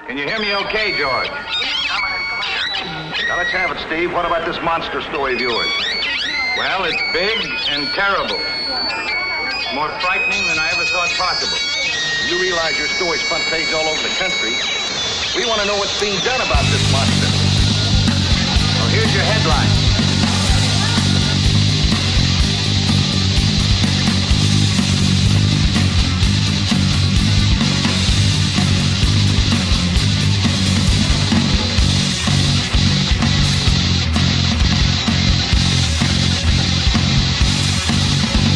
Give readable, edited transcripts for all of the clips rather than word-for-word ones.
Can you hear me okay, George? Now, let's have it, Steve. What about this monster story of yours? Well, it's big and terrible. It's more frightening than I ever thought possible. You realize your story's front page all over the country. We want to know what's being done about this monster. Well, here's your headline.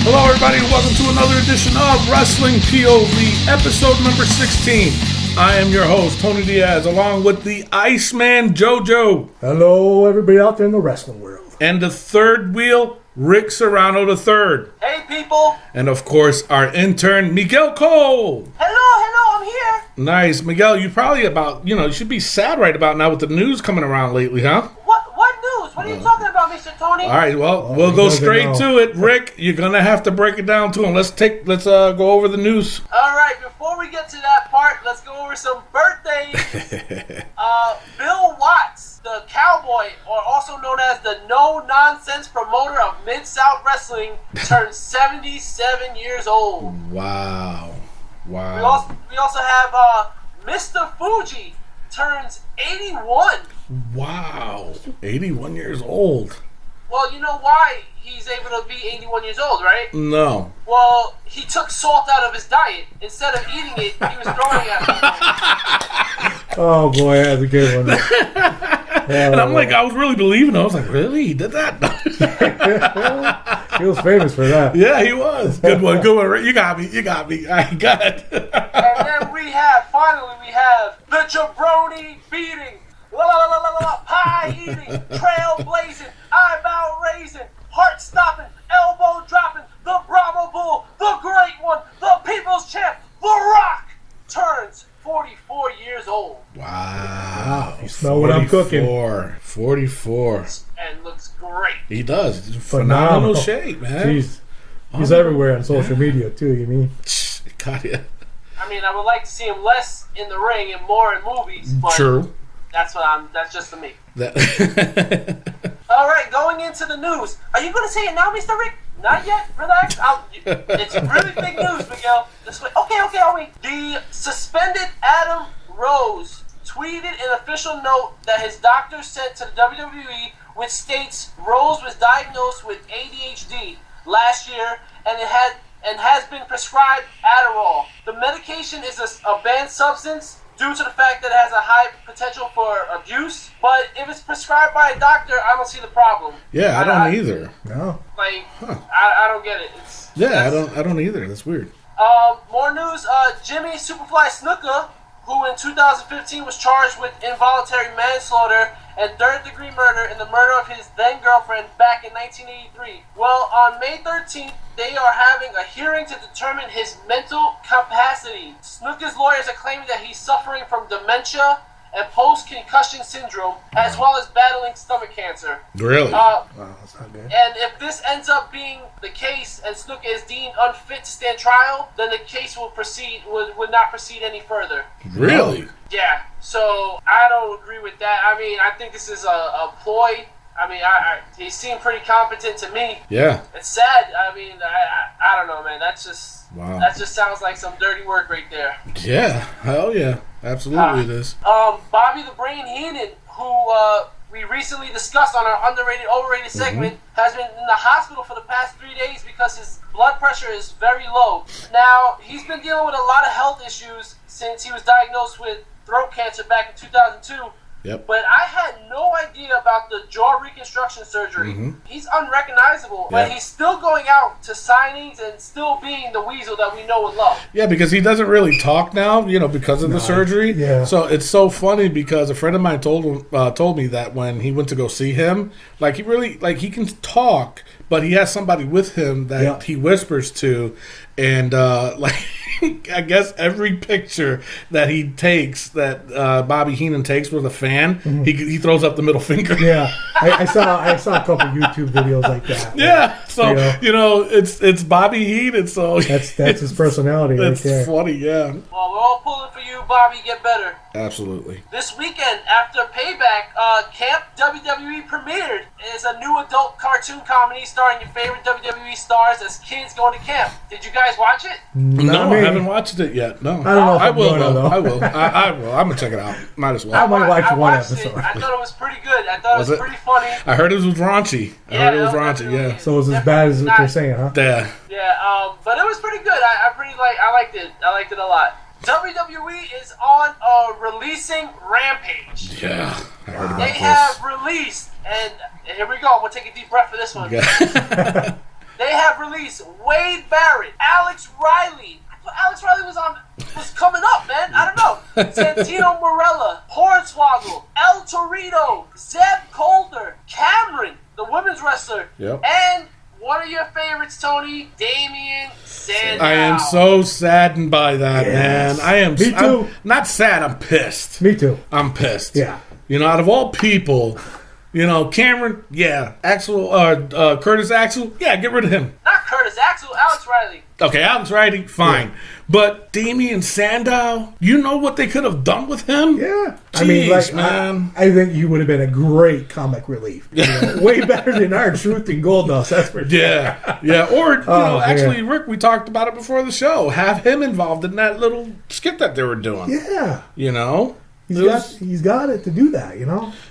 Hello, everybody, and welcome to another edition of Wrestling POV, episode number 16. I am your host, Tony Diaz, along with the Iceman JoJo. Hello, everybody out there in the wrestling world. And the third wheel, Rick Serrano III. Hey, people. And, of course, our intern, Miguel Cole. Hello, I'm here. Nice. Miguel, you probably you should be sad right about now with the news coming around lately, huh? What news? What are you talking about, Mr. Tony? All right, well, we'll go straight to it. Rick, you're going to have to break it down to him. Let's go over the news. All right, before we get to that part, let's go over some birthdays. Bill Watts, the Cowboy, or also known as the no-nonsense promoter of Mid-South Wrestling, turned 77 years old. Wow. We also have Mr. Fuji, turns 81. Wow. 81 years old. Well, you know why he's able to be 81 years old, right? No. Well, he took salt out of his diet. Instead of eating it, he was throwing it. Oh, boy, that's a good one. And I'm like, I was really believing it. I was like, really? He did that? He was famous for that. Yeah, he was. Good one. You got me. I got it. And then finally we have the jabroni beating, pie eating, trail blazing, eyebrow raising, heart stopping, elbow dropping, the Brahma Bull, the great one, the people's champ, The Rock, turns 44 years old. Wow. You smell what I'm cooking. 44. And looks great. He does. Phenomenal shape, man. He's everywhere on social media, too, you mean? Got ya. I mean, I would like to see him less in the ring and more in movies, but true. That's just for me. All right, going into the news. Are you going to say it now, Mr. Rick? Not yet. Relax. It's really big news, Miguel. Just wait. Okay, I'll wait. The suspended Adam Rose tweeted an official note that his doctor sent to the WWE, which states Rose was diagnosed with ADHD last year and has been prescribed Adderall. The medication is a banned substance due to the fact that it has a high potential for abuse. But if it's prescribed by a doctor, I don't see the problem. Yeah, I don't either. No. I don't get it. I don't either. That's weird. More news. Jimmy Superfly Snuka, who in 2015 was charged with involuntary manslaughter and third-degree murder in the murder of his then-girlfriend back in 1983. Well, on May 13th, they are having a hearing to determine his mental capacity. Snuka's lawyers are claiming that he's suffering from dementia and post-concussion syndrome, as well as battling stomach cancer. Really? Wow, that's not good. And if this ends up being the case and Snuka is deemed unfit to stand trial, then the case would not proceed any further. Really? Yeah, so I don't agree with that. I mean, I think this is a ploy. I mean, he seemed pretty competent to me. Yeah. It's sad. I mean, I don't know, man. That just sounds like some dirty work right there. Yeah. Hell yeah. Absolutely it is. Bobby the Brain Heenan, who we recently discussed on our underrated, overrated segment, has been in the hospital for the past 3 days because his blood pressure is very low. Now, he's been dealing with a lot of health issues since he was diagnosed with throat cancer back in 2002. Yep. But I had no idea about the jaw reconstruction surgery. He's unrecognizable, but he's still going out to signings and still being the Weasel that we know and love. Yeah, because he doesn't really talk now, because of the surgery. Yeah. So it's so funny because a friend of mine told me that when he went to go see him, he can talk, but he has somebody with him that he whispers to, and I guess every picture that he takes, that Bobby Heenan takes with a fan, he throws up the middle finger. Yeah. I saw a couple YouTube videos like that. Yeah, so it's Bobby Heat, and so that's his personality right there. It's funny, yeah. Well, we're all pulling for you, Bobby. Get better. Absolutely. This weekend, after Payback, Camp WWE premiered. Is a new adult cartoon comedy starring your favorite WWE stars as kids going to camp. Did you guys watch it? No, I haven't watched it yet. No, I don't know. If I will. though. I will. I will. I'm gonna check it out. Might as well. I might watch one watched episode. I thought it was pretty good. I thought it was pretty funny. I heard it was raunchy. Yeah. So it's as bad as what they're saying, huh? Yeah. Yeah. But it was pretty good. I liked it. I liked it a lot. WWE is on a releasing rampage. Yeah, I heard about They this. have released, and here we go. I'm gonna take a deep breath for this one. Yeah. They have released Wade Barrett, Alex Riley. I thought Alex Riley was coming up, man. I don't know. Santino Marella, Hornswoggle, El Torito, Zeb Colder, Cameron, the women's wrestler, and one of your favorites, Tony, Damian Sandow. I am so saddened by that, man. I am. Me too. I'm not sad. I'm pissed. Me too. I'm pissed. Yeah. Out of all people, Cameron, Curtis Axel, get rid of him. Not Curtis Axel, Alex Riley. Okay, Alex Riley, fine. Yeah. But Damian Sandow, you know what they could have done with him? Yeah. Jeez, man. I think he would have been a great comic relief. Way better than our Truth and Goldust, that's for sure. Yeah. Or, actually, Rick, we talked about it before the show. Have him involved in that little skit that they were doing. Yeah. He's got it to do that,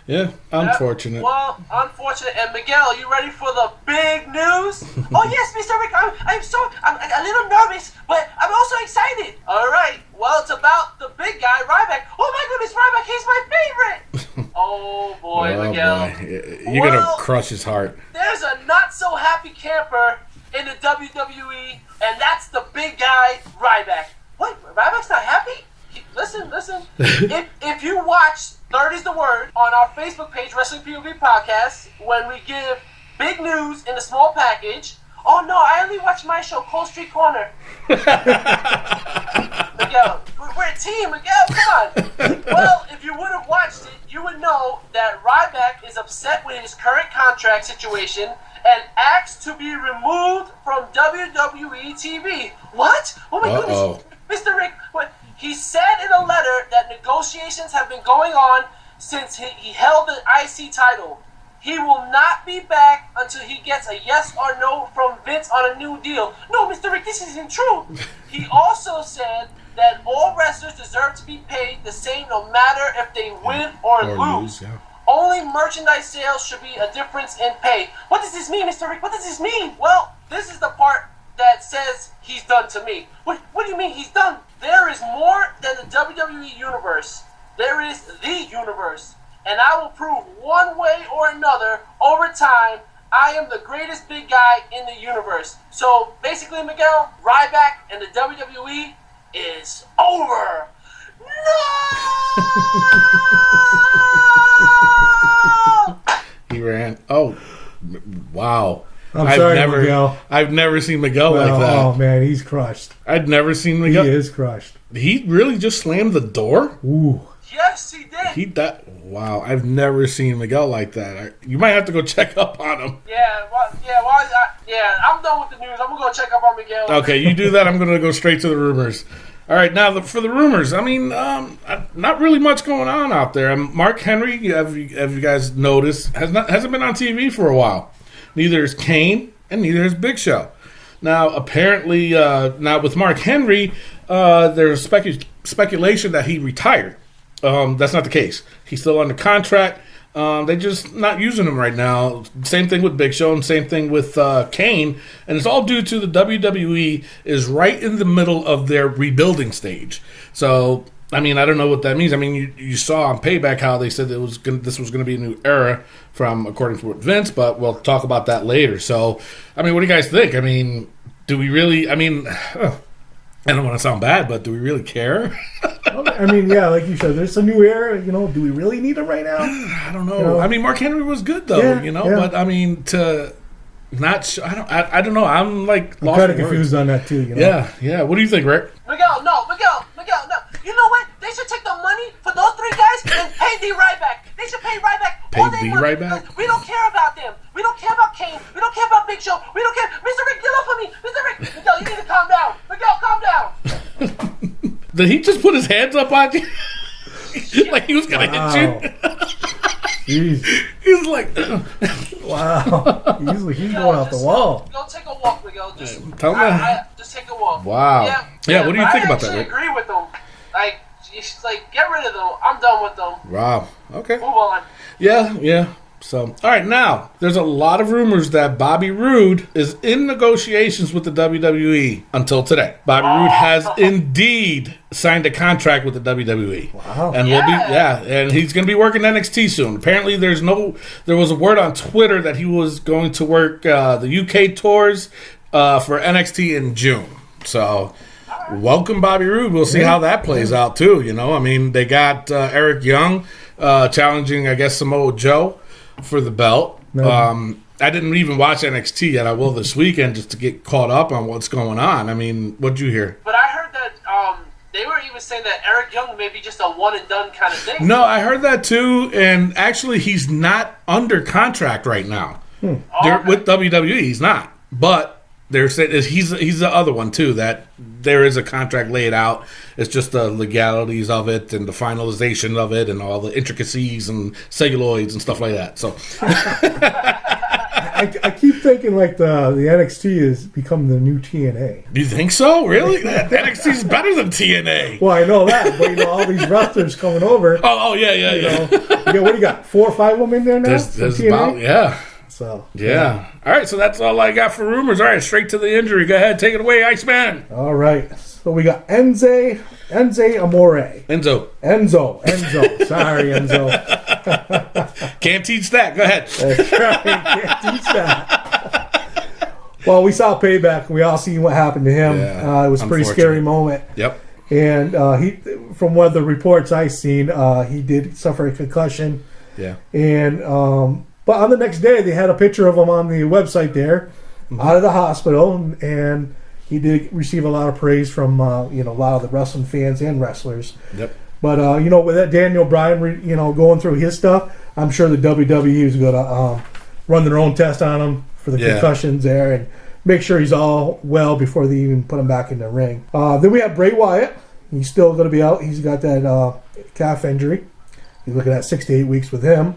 Yeah, unfortunate. Well, unfortunate. And Miguel, you ready for the big news? Oh yes, Mr. Rick. I'm a little nervous, but I'm also excited. All right. Well, it's about the big guy, Ryback. Oh my goodness, Ryback, he's my favorite. Oh boy, Miguel. Boy. You're gonna crush his heart. There's a not so happy camper in the WWE, and that's the big guy, Ryback. Wait, Ryback's not happy? Listen. if you watch Third is the Word on our Facebook page, Wrestling POV Podcast, when we give big news in a small package. Oh no, I only watch my show, Cold Street Corner. Miguel, we're a team, Miguel, come on. Well, if you would have watched it, you would know that Ryback is upset with his current contract situation and asks to be removed from WWE TV. What? Oh my goodness. Mr. Rick, what? He said in a letter that negotiations have been going on since he held the IC title. He will not be back until he gets a yes or no from Vince on a new deal. No, Mr. Rick, this isn't true. He also said that all wrestlers deserve to be paid the same no matter if they win or lose. Only merchandise sales should be a difference in pay. What does this mean, Mr. Rick? What does this mean? Well, this is the part that says he's done to me. What do you mean he's done? There is more than the WWE Universe. There is the universe. And I will prove one way or another over time I am the greatest big guy in the universe. So basically, Miguel, Ryback and the WWE is over. No! He ran. Oh, wow. I'm sorry, Miguel. I've never seen Miguel like that. Oh, man, he's crushed. I'd never seen Miguel. He is crushed. He really just slammed the door? Ooh. Yes, he did. Wow, I've never seen Miguel like that. You might have to go check up on him. I'm done with the news. I'm going to go check up on Miguel. Okay, you do that. I'm going to go straight to the rumors. All right, now for the rumors, I mean, not really much going on out there. Mark Henry, have you guys noticed, hasn't been on TV for a while. Neither is Kane, and neither is Big Show. Now, apparently, now with Mark Henry, there's speculation that he retired. That's not the case. He's still under contract. They're just not using him right now. Same thing with Big Show and same thing with Kane. And it's all due to the WWE is right in the middle of their rebuilding stage. So, I mean, I don't know what that means. I mean, you saw on Payback how they said this was going to be a new era according to Vince, but we'll talk about that later. So, I mean, what do you guys think? I mean, do we really, I don't want to sound bad, but do we really care? I mean, yeah, like you said, there's a new era. Do we really need it right now? I don't know. I mean, Mark Henry was good though, but I mean, to not, I don't know. I'm like, I'm kind of confused on that too. Yeah. What do you think, Rick? Miguel, no. You know what? They should take the money for those three guys and pay D Ryback. They should pay Ryback Pay All they the want- right back? We don't care about them. We don't care about Kane. We don't care about Big Show. We don't care. Mr. Rick, get off of me. Mr. Rick, Miguel, you need to calm down. Miguel, calm down. Did he just put his hands up on you? Like he was going to hit you? Jeez. He's like, Wow. He's going off the wall. Go take a walk, Miguel. Just, Tell me. just take a walk. Wow. Yeah, what do you think about that, I Rick? actually agree with them. Like, she's like, get rid of them. I'm done with them. Wow. Okay. Move on. Yeah. So, all right, now, there's a lot of rumors that Bobby Roode is in negotiations with the WWE until today. Bobby Roode has indeed signed a contract with the WWE. Wow. And and he's going to be working NXT soon. Apparently, there was a word on Twitter that he was going to work the UK tours for NXT in June. So, welcome, Bobby Roode. We'll see how that plays out, too. You know, I mean, they got Eric Young challenging, I guess, Samoa Joe for the belt. I didn't even watch NXT yet. I will this weekend just to get caught up on what's going on. I mean, what'd you hear? But I heard that they were even saying that Eric Young may be just a one and done kind of thing. No, I heard that too. And actually, he's not under contract right now. With WWE, he's not. But they're saying he's the other one too. That there is a contract laid out. It's just the legalities of it and the finalization of it and all the intricacies and celluloids and stuff like that. So I keep thinking like the NXT has become the new TNA. Do you think so? Really? NXT is better than TNA. Well, I know that, but all these wrestlers coming over. Oh yeah. What do you got? 4 or 5 of them in there now? There's about, yeah. So Yeah. All right, so that's all I got for rumors. All right, straight to the injury. Go ahead, take it away, Iceman. All right. So we got Enzo Amore. Enzo. Sorry, Enzo. Can't teach that. Go ahead. That's right. Can't teach that. Well, we saw Payback. We all seen what happened to him. Yeah, it was a pretty scary moment. Yep. And he, from one of the reports I seen, he did suffer a concussion. Yeah. And but on the next day, they had a picture of him on the website there, out of the hospital, and he did receive a lot of praise from a lot of the wrestling fans and wrestlers. Yep. But with that Daniel Bryan, going through his stuff, I'm sure the WWE is going to run their own test on him for the concussions there and make sure he's all well before they even put him back in the ring. Then we have Bray Wyatt. He's still going to be out. He's got that calf injury. He's looking at 6 to 8 weeks with him.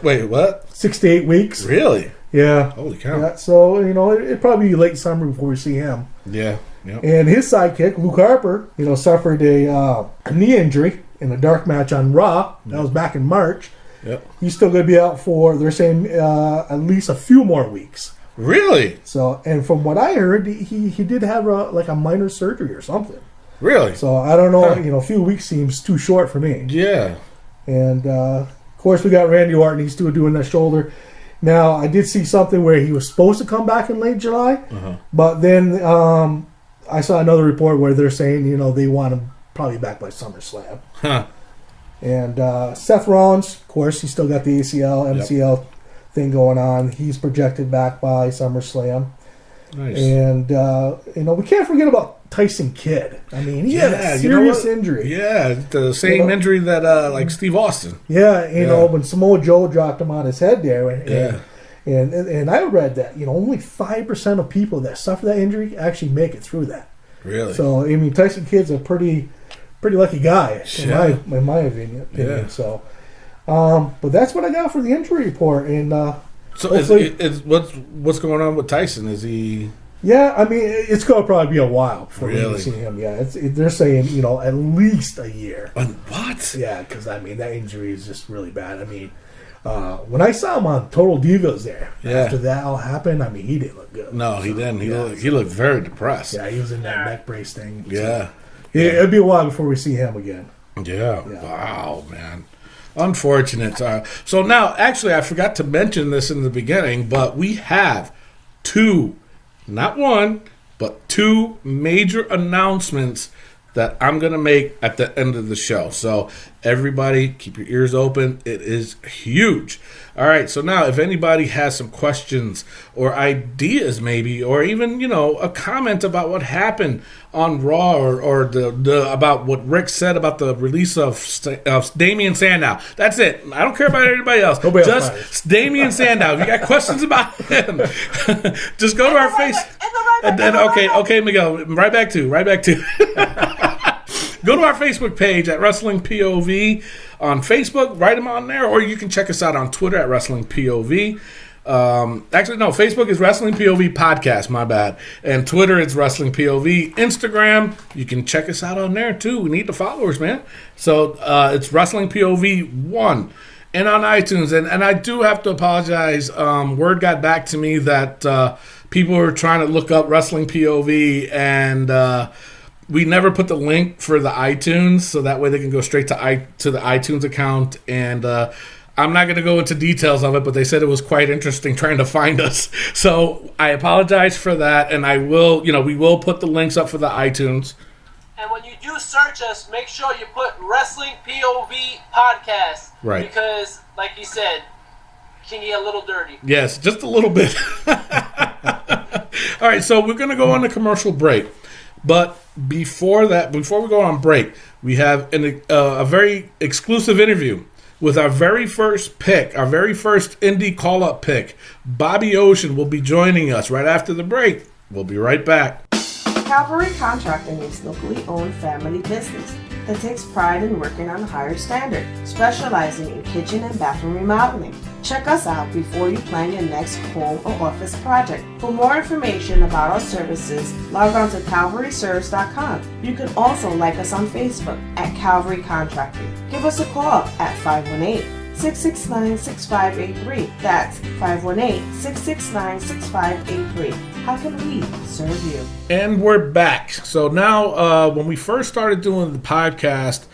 Wait, what? 6 to 8 weeks. Really? Yeah. Holy cow. Yeah, so, it'd probably be late summer before we see him. Yeah. Yep. And his sidekick, Luke Harper, suffered a knee injury in a dark match on Raw. That was back in March. Yep. He's still going to be out for, they're saying, at least a few more weeks. Really? So, and from what I heard, he did have a minor surgery or something. Really? So, I don't know, a few weeks seems too short for me. Yeah. And, of course, we got Randy Orton. He's still doing that shoulder. Now, I did see something where he was supposed to come back in late July, but then I saw another report where they're saying, they want him probably back by SummerSlam. Huh. And Seth Rollins, of course, he's still got the ACL, MCL thing going on. He's projected back by SummerSlam. Nice. And, we can't forget about Tyson Kidd. I mean, he had a serious injury. Yeah, the same injury that like Steve Austin. Yeah, when Samoa Joe dropped him on his head there. And I read that, only 5% of people that suffer that injury actually make it through that. Really? So, I mean, Tyson Kidd's a pretty lucky guy, in my opinion. Yeah. So, but that's what I got for the injury report. And so, what's going on with Tyson? Is he? Yeah, I mean, it's going to probably be a while before Really? we see him. Yeah, they're saying, at least a year. What? Yeah, because, I mean, that injury is just really bad. I mean, when I saw him on Total Divas there, after that all happened, I mean, he didn't look good. No, he didn't. He looked very depressed. Yeah, he was in that neck brace thing. Yeah. So, it'll be a while before we see him again. Yeah. Wow, man. Unfortunate. So now, actually, I forgot to mention this in the beginning, but we have not one, but two major announcements that I'm going to make at the end of the show. So everybody, keep your ears open. It is huge. All right, so now if anybody has some questions or ideas maybe, or even, you know, a comment about what happened on Raw or the about what Rick said about the release of Damian Sandow. That's it. I don't care about anybody else. Just Damian Sandow. If you got questions about him, just go to our face. Okay, Miguel, right back to. Go to our Facebook page at Wrestling POV on Facebook. Write them on there, or you can check us out on Twitter at Wrestling POV. Actually, no, Facebook is Wrestling POV Podcast, my bad. And Twitter, it's Wrestling POV. Instagram, you can check us out on there, too. We need the followers, man. So it's Wrestling POV 1. And on iTunes. And I do have to apologize. Word got back to me that people were trying to look up Wrestling POV, and we never put the link for the iTunes, so that way they can go straight to the iTunes account. And I'm not going to go into details of it, but they said it was quite interesting trying to find us. So I apologize for that, and we will put the links up for the iTunes. And when you do search us, make sure you put Wrestling POV Podcast. Right. Because, like you said, can get a little dirty. Yes, just a little bit. All right, so we're going to go on a commercial break. But before we go on break, we have a very exclusive interview with our very first pick, our very first indie call-up pick. Bobby Ocean will be joining us right after the break. We'll be right back. Cavalry Contracting is locally owned family business that takes pride in working on a higher standard, specializing in kitchen and bathroom remodeling. Check us out before you plan your next home or office project. For more information about our services, log on to calvaryserves.com. You can also like us on Facebook at Calvary Contracting. Give us a call at 518-669-6583. That's 518-669-6583. How can we serve you? And we're back. So now, when we first started doing the podcast,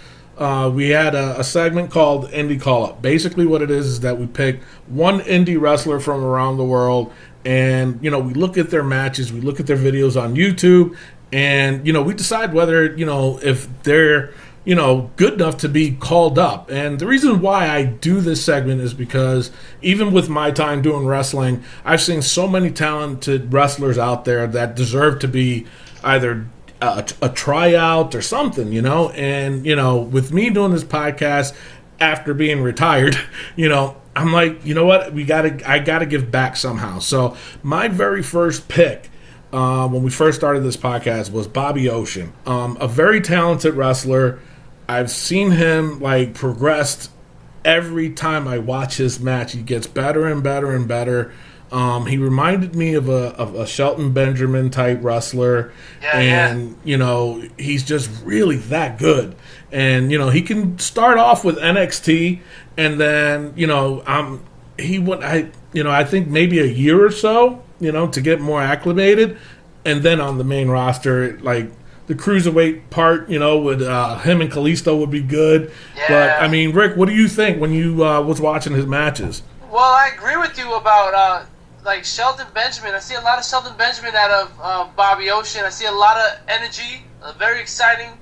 we had a segment called Indie Call-Up. Basically what it is that we pick one indie wrestler from around the world, and, you know, we look at their matches, we look at their videos on YouTube, and, you know, we decide whether, you know, if they're, you know, good enough to be called up. And the reason why I do this segment is because even with my time doing wrestling, I've seen so many talented wrestlers out there that deserve to be either a tryout or something, you know. And, you know, with me doing this podcast after being retired, you know, I'm like, you know what, I gotta give back somehow. So my very first pick when we first started this podcast was Bobby Ocean, a very talented wrestler. I've seen him like progressed every time I watch his match. He gets better and better and better. He reminded me of a Shelton Benjamin type wrestler, you know, he's just really that good. And, you know, he can start off with NXT, and then, you know, I think maybe a year or so, you know, to get more acclimated, and then on the main roster, like the cruiserweight part, you know, with him and Kalisto would be good. Yeah. But I mean, Rick, what do you think when you was watching his matches? Well, I agree with you about like Shelton Benjamin. I see a lot of Shelton Benjamin out of Bobby Ocean. I see a lot of energy, very exciting.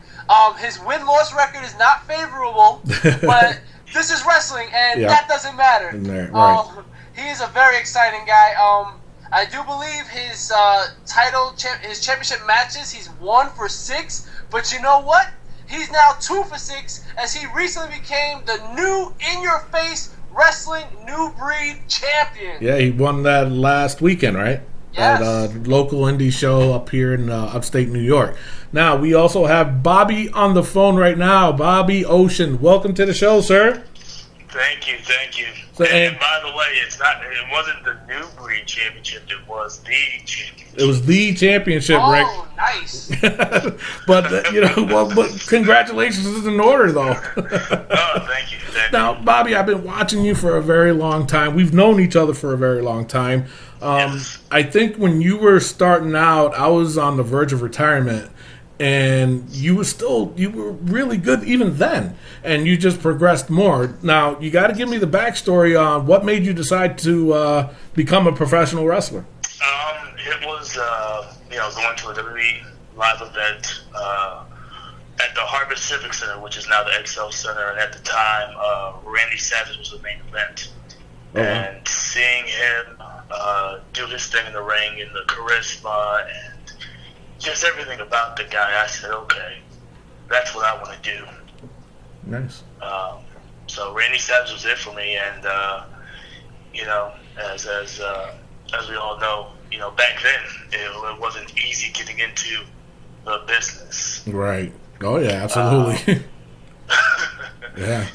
His win-loss record is not favorable, but this is wrestling, and that doesn't matter. Right. He is a very exciting guy. I do believe his his championship matches, he's 1 for 6. But you know what? He's now 2 for 6, as he recently became the new in-your-face wrestling new breed champion. Yeah, he won that last weekend, right? Yes. At a local indie show up here in upstate New York. Now, we also have Bobby on the phone right now. Bobby Ocean, welcome to the show, sir. Thank you. So, and by the way, it wasn't the new breed championship, it was the championship. It was the championship, Rick. Oh, nice. But, you know, but congratulations is in order, though. Thank you. Now, Bobby, I've been watching you for a very long time. We've known each other for a very long time. Yes. I think when you were starting out, I was on the verge of retirement, and you were really good even then, and you just progressed more. Now, you got to give me the backstory on what made you decide to become a professional wrestler. It was, going to a WWE live event, at the Harbor Civic Center, which is now the XL Center, and at the time, Randy Savage was the main event. Oh, and seeing him do his thing in the ring, and the charisma, and just everything about the guy, I said, okay, that's what I want to do. Nice. So Randy Savage was it for me, and as we all know, back then it wasn't easy getting into the business. Right. Oh yeah, absolutely. Yeah.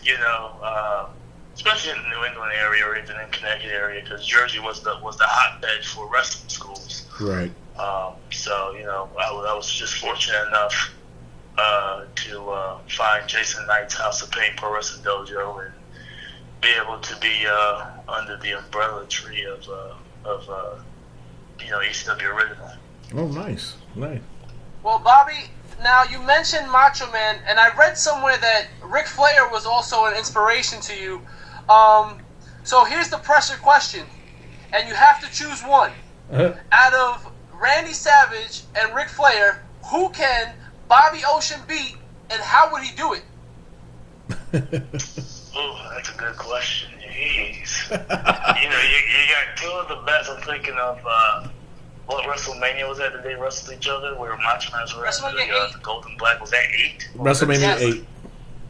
Especially in the New England area or even in Connecticut area, because Jersey was the hotbed for wrestling schools. Right. So I was just fortunate enough to find Jason Knight's House of Pain Pro Wrestling Dojo and be able to be under the umbrella tree of ECW Original. Oh, nice. Well, Bobby, now you mentioned Macho Man, and I read somewhere that Ric Flair was also an inspiration to you. So here's the pressure question, and you have to choose one. Out of Randy Savage and Ric Flair, who can Bobby Ocean beat, and how would he do it? Oh, that's a good question. Jeez. You got two of the best. I'm thinking of what WrestleMania was that? Did they wrestle each other? Where Macho Man was wrestling the Golden Black? Was that 8? WrestleMania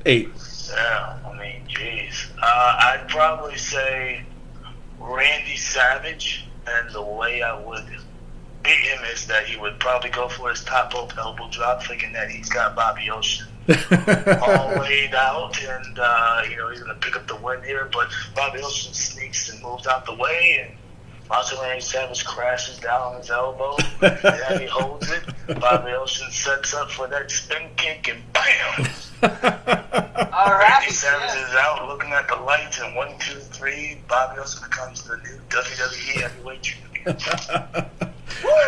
8. Yeah, I mean, jeez. I'd probably say Randy Savage, and the way I would beat him is that he would probably go for his top rope elbow drop, thinking that he's got Bobby Ocean all laid out, and he's gonna pick up the win here. But Bobby Ocean sneaks and moves out the way, and Macho Randy Savage crashes down on his elbow, and he holds it. Bobby Ocean sets up for that spin kick, and bam! Randy Savage is out looking at the lights, and 1, 2, 3, Bobby Ocean becomes the new WWE Heavyweight Champion.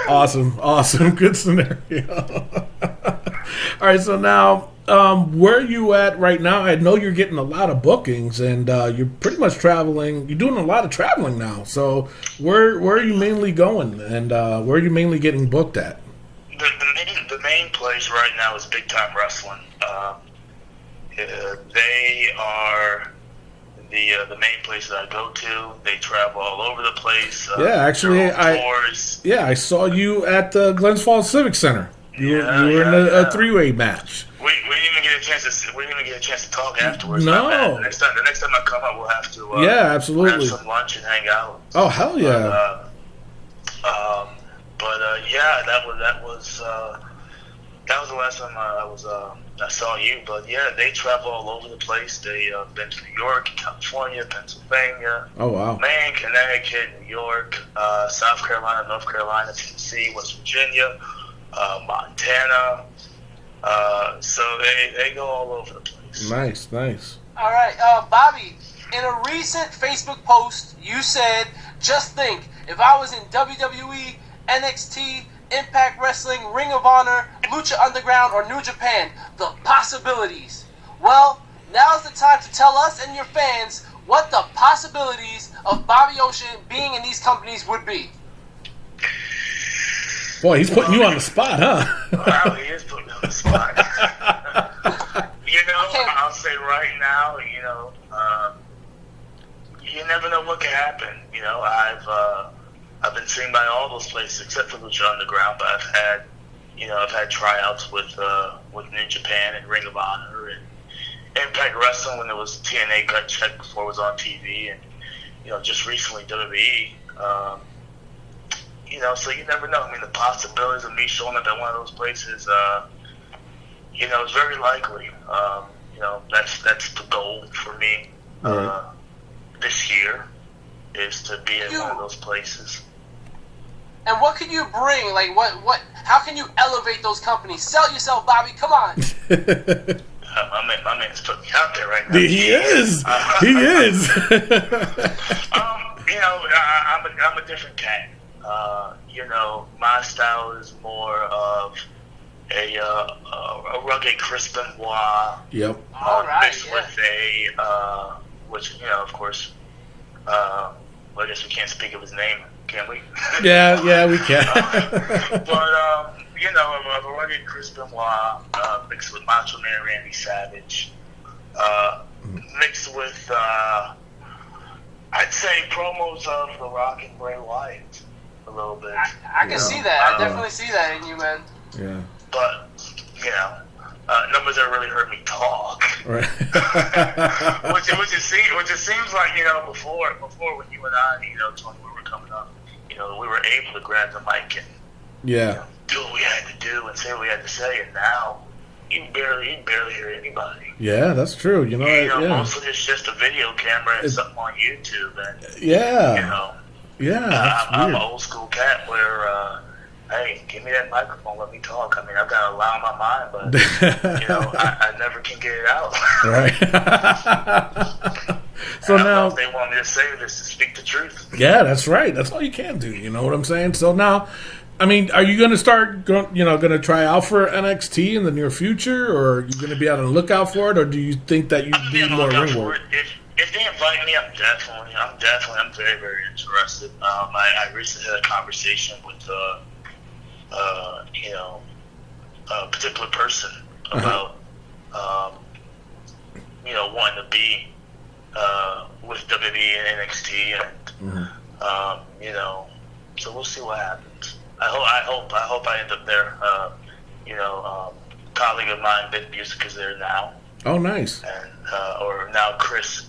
Awesome. Good scenario. All right, so now, where are you at right now? I know you're getting a lot of bookings, and you're pretty much traveling. You're doing a lot of traveling now. So where are you mainly going, and where are you mainly getting booked at? The main place right now is Big Time Wrestling. They are the main place that I go to. They travel all over the place. Actually, I saw you at the Glens Falls Civic Center. You were in a three-way match. We didn't even get a chance to talk afterwards. No. The next time I come up, we'll have to absolutely have some lunch and hang out. Oh, hell yeah. That was the last time I saw you. But yeah, they travel all over the place. They've been to New York, California, Pennsylvania. Oh wow. Maine, Connecticut, New York, South Carolina, North Carolina, Tennessee, West Virginia, Montana. So they go all over the place. Nice. All right, Bobby, in a recent Facebook post, you said, just think, if I was in WWE, NXT, Impact Wrestling, Ring of Honor, Lucha Underground, or New Japan, the possibilities. Well, now's the time to tell us and your fans what the possibilities of Bobby Ocean being in these companies would be. Boy, he's putting you on the spot, huh? Wow, he is putting me on the spot. I'll say right now, you never know what can happen. I've been seen by all those places except for Lucha Underground, but I've had tryouts with New Japan and Ring of Honor and Impact Wrestling when it was TNA Gut Check before it was on TV, and just recently WWE. So you never know. I mean, the possibilities of me showing up at one of those places, it's very likely. That's the goal for me this year, is to be in one of those places. And what can you bring? Like, how can you elevate those companies? Sell yourself, Bobby. Come on. My man's putting me out there right now. He is. I'm a different cat. My style is more of a rugged Chris Benoit. Yep. All right. Mixed with which of course, I guess we can't speak of his name, can we? Yeah, we can. But a rugged Chris Benoit mixed with Macho Man Randy Savage, mixed with I'd say promos of The Rock and Bray Wyatt a little bit. I can see that. I definitely see that in you, man. Yeah. But numbers that really hurt me talk. Right. which it seems like before when you and I Tony, we were coming up, we were able to grab the mic and do what we had to do and say what we had to say, and now you barely hear anybody. Yeah, that's true. Mostly it's just a video camera and something on YouTube, and I'm an old school cat where hey, give me that microphone, let me talk. I mean, I've got a lot on my mind, but I never can get it out. Right. So now if they want me to say this to speak the truth. Yeah, that's right. That's all you can do. You know what I'm saying? So now, I mean, are you going to start, going to try out for NXT in the near future, or are you going to be on the lookout for it, or do you think that you'd be more ringwork? If they invite me, I'm very, very interested. I recently had a conversation with a particular person about wanting to be with WWE and NXT, and so we'll see what happens. I hope I end up there. Colleague of mine, Big Music, is there now. Oh, nice. And or now Chris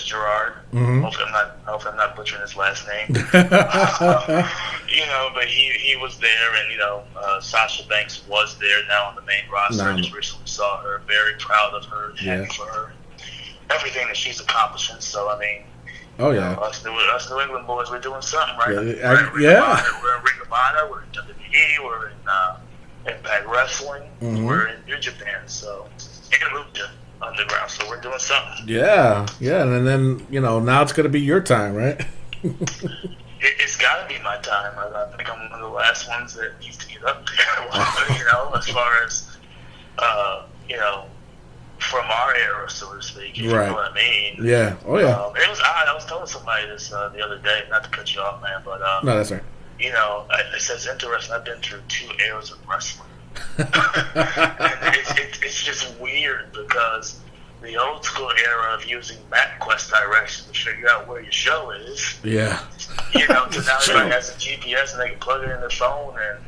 Gerard. Hopefully I'm not butchering his last name. But he was there, and Sasha Banks was there now on the main roster. I just recently saw her. Very proud of her, happy for her, everything that she's accomplishing. So I mean, us New England boys, we're doing something, right? We're in Ring of Honor, we're in WWE, we're in Impact Wrestling, we're in New Japan, so. And Lucha Underground, so we're doing something. Yeah, and then now it's going to be your time, right? It's got to be my time. I think I'm one of the last ones that needs to get up there. As far as from our era, so to speak. If you know what I mean? Yeah. Oh yeah. It was odd. I was telling somebody this the other day, not to cut you off, man, but no, that's right. It says interesting. I've been through 2 eras of wrestling. it's just weird because the old school era of using MapQuest directions to figure out where your show is. Yeah. So now everybody has a GPS and they can plug it in their phone, and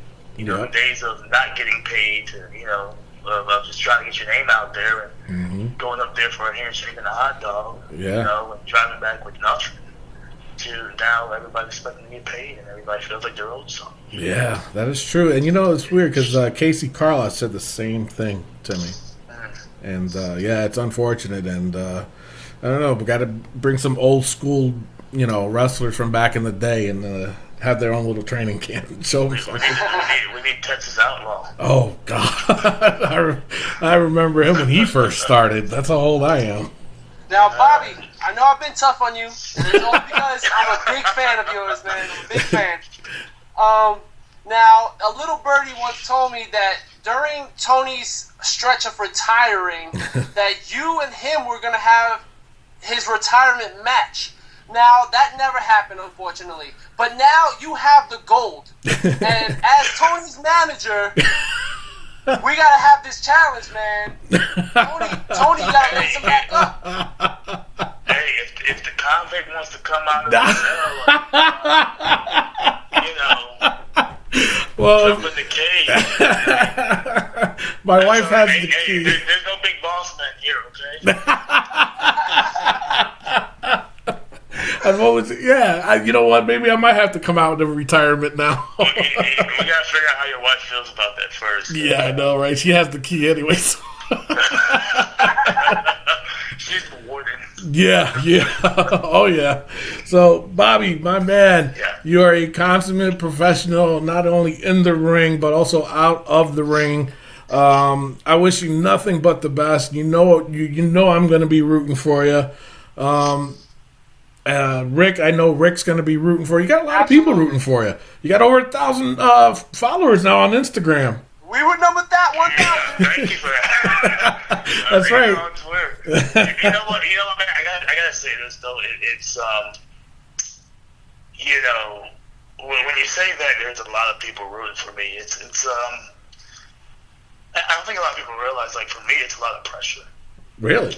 the days of not getting paid to of just trying to get your name out there and going up there for a handshake and a hot dog. And driving back with nothing. To now everybody's expecting to get paid, and everybody feels like they're owed something. Yeah, that is true. And it's weird because Casey Carla said the same thing to me. And it's unfortunate. And I don't know, we got to bring some old school, wrestlers from back in the day and have their own little training camp and show them something. We need Texas Outlaw. Oh God, I remember him when he first started. That's how old I am. Now, Bobby, I know I've been tough on you, and it's only because I'm a big fan of yours, man. I'm a big fan. Now, a little birdie once told me that during Tony's stretch of retiring, that you and him were going to have his retirement match. Now, that never happened, unfortunately. But now you have the gold. And as Tony's manager, we got to have this challenge, man. Tony got to mix him back up. Hey, if the convict wants to come out of the cell, jump in the cage. My wife has the key. There's no big boss man here, okay? You know what? Maybe I might have to come out of retirement now. We gotta figure out how your wife feels about that first. Yeah, I know, right? She has the key anyway. So. She's the warden. Yeah. Oh, yeah. So, Bobby, my man, you are a consummate professional, not only in the ring, but also out of the ring. I wish you nothing but the best. You know I'm going to be rooting for you. Rick, I know Rick's going to be rooting for you. You got a lot of people rooting for you. You got over 1,000 followers now on Instagram. We were number that 1,000. Thank you for that. That's right. On Twitter. You know what, man, I gotta say this though. It's when you say that, there's a lot of people rooting for me. It's I don't think a lot of people realize. Like for me, it's a lot of pressure. Really?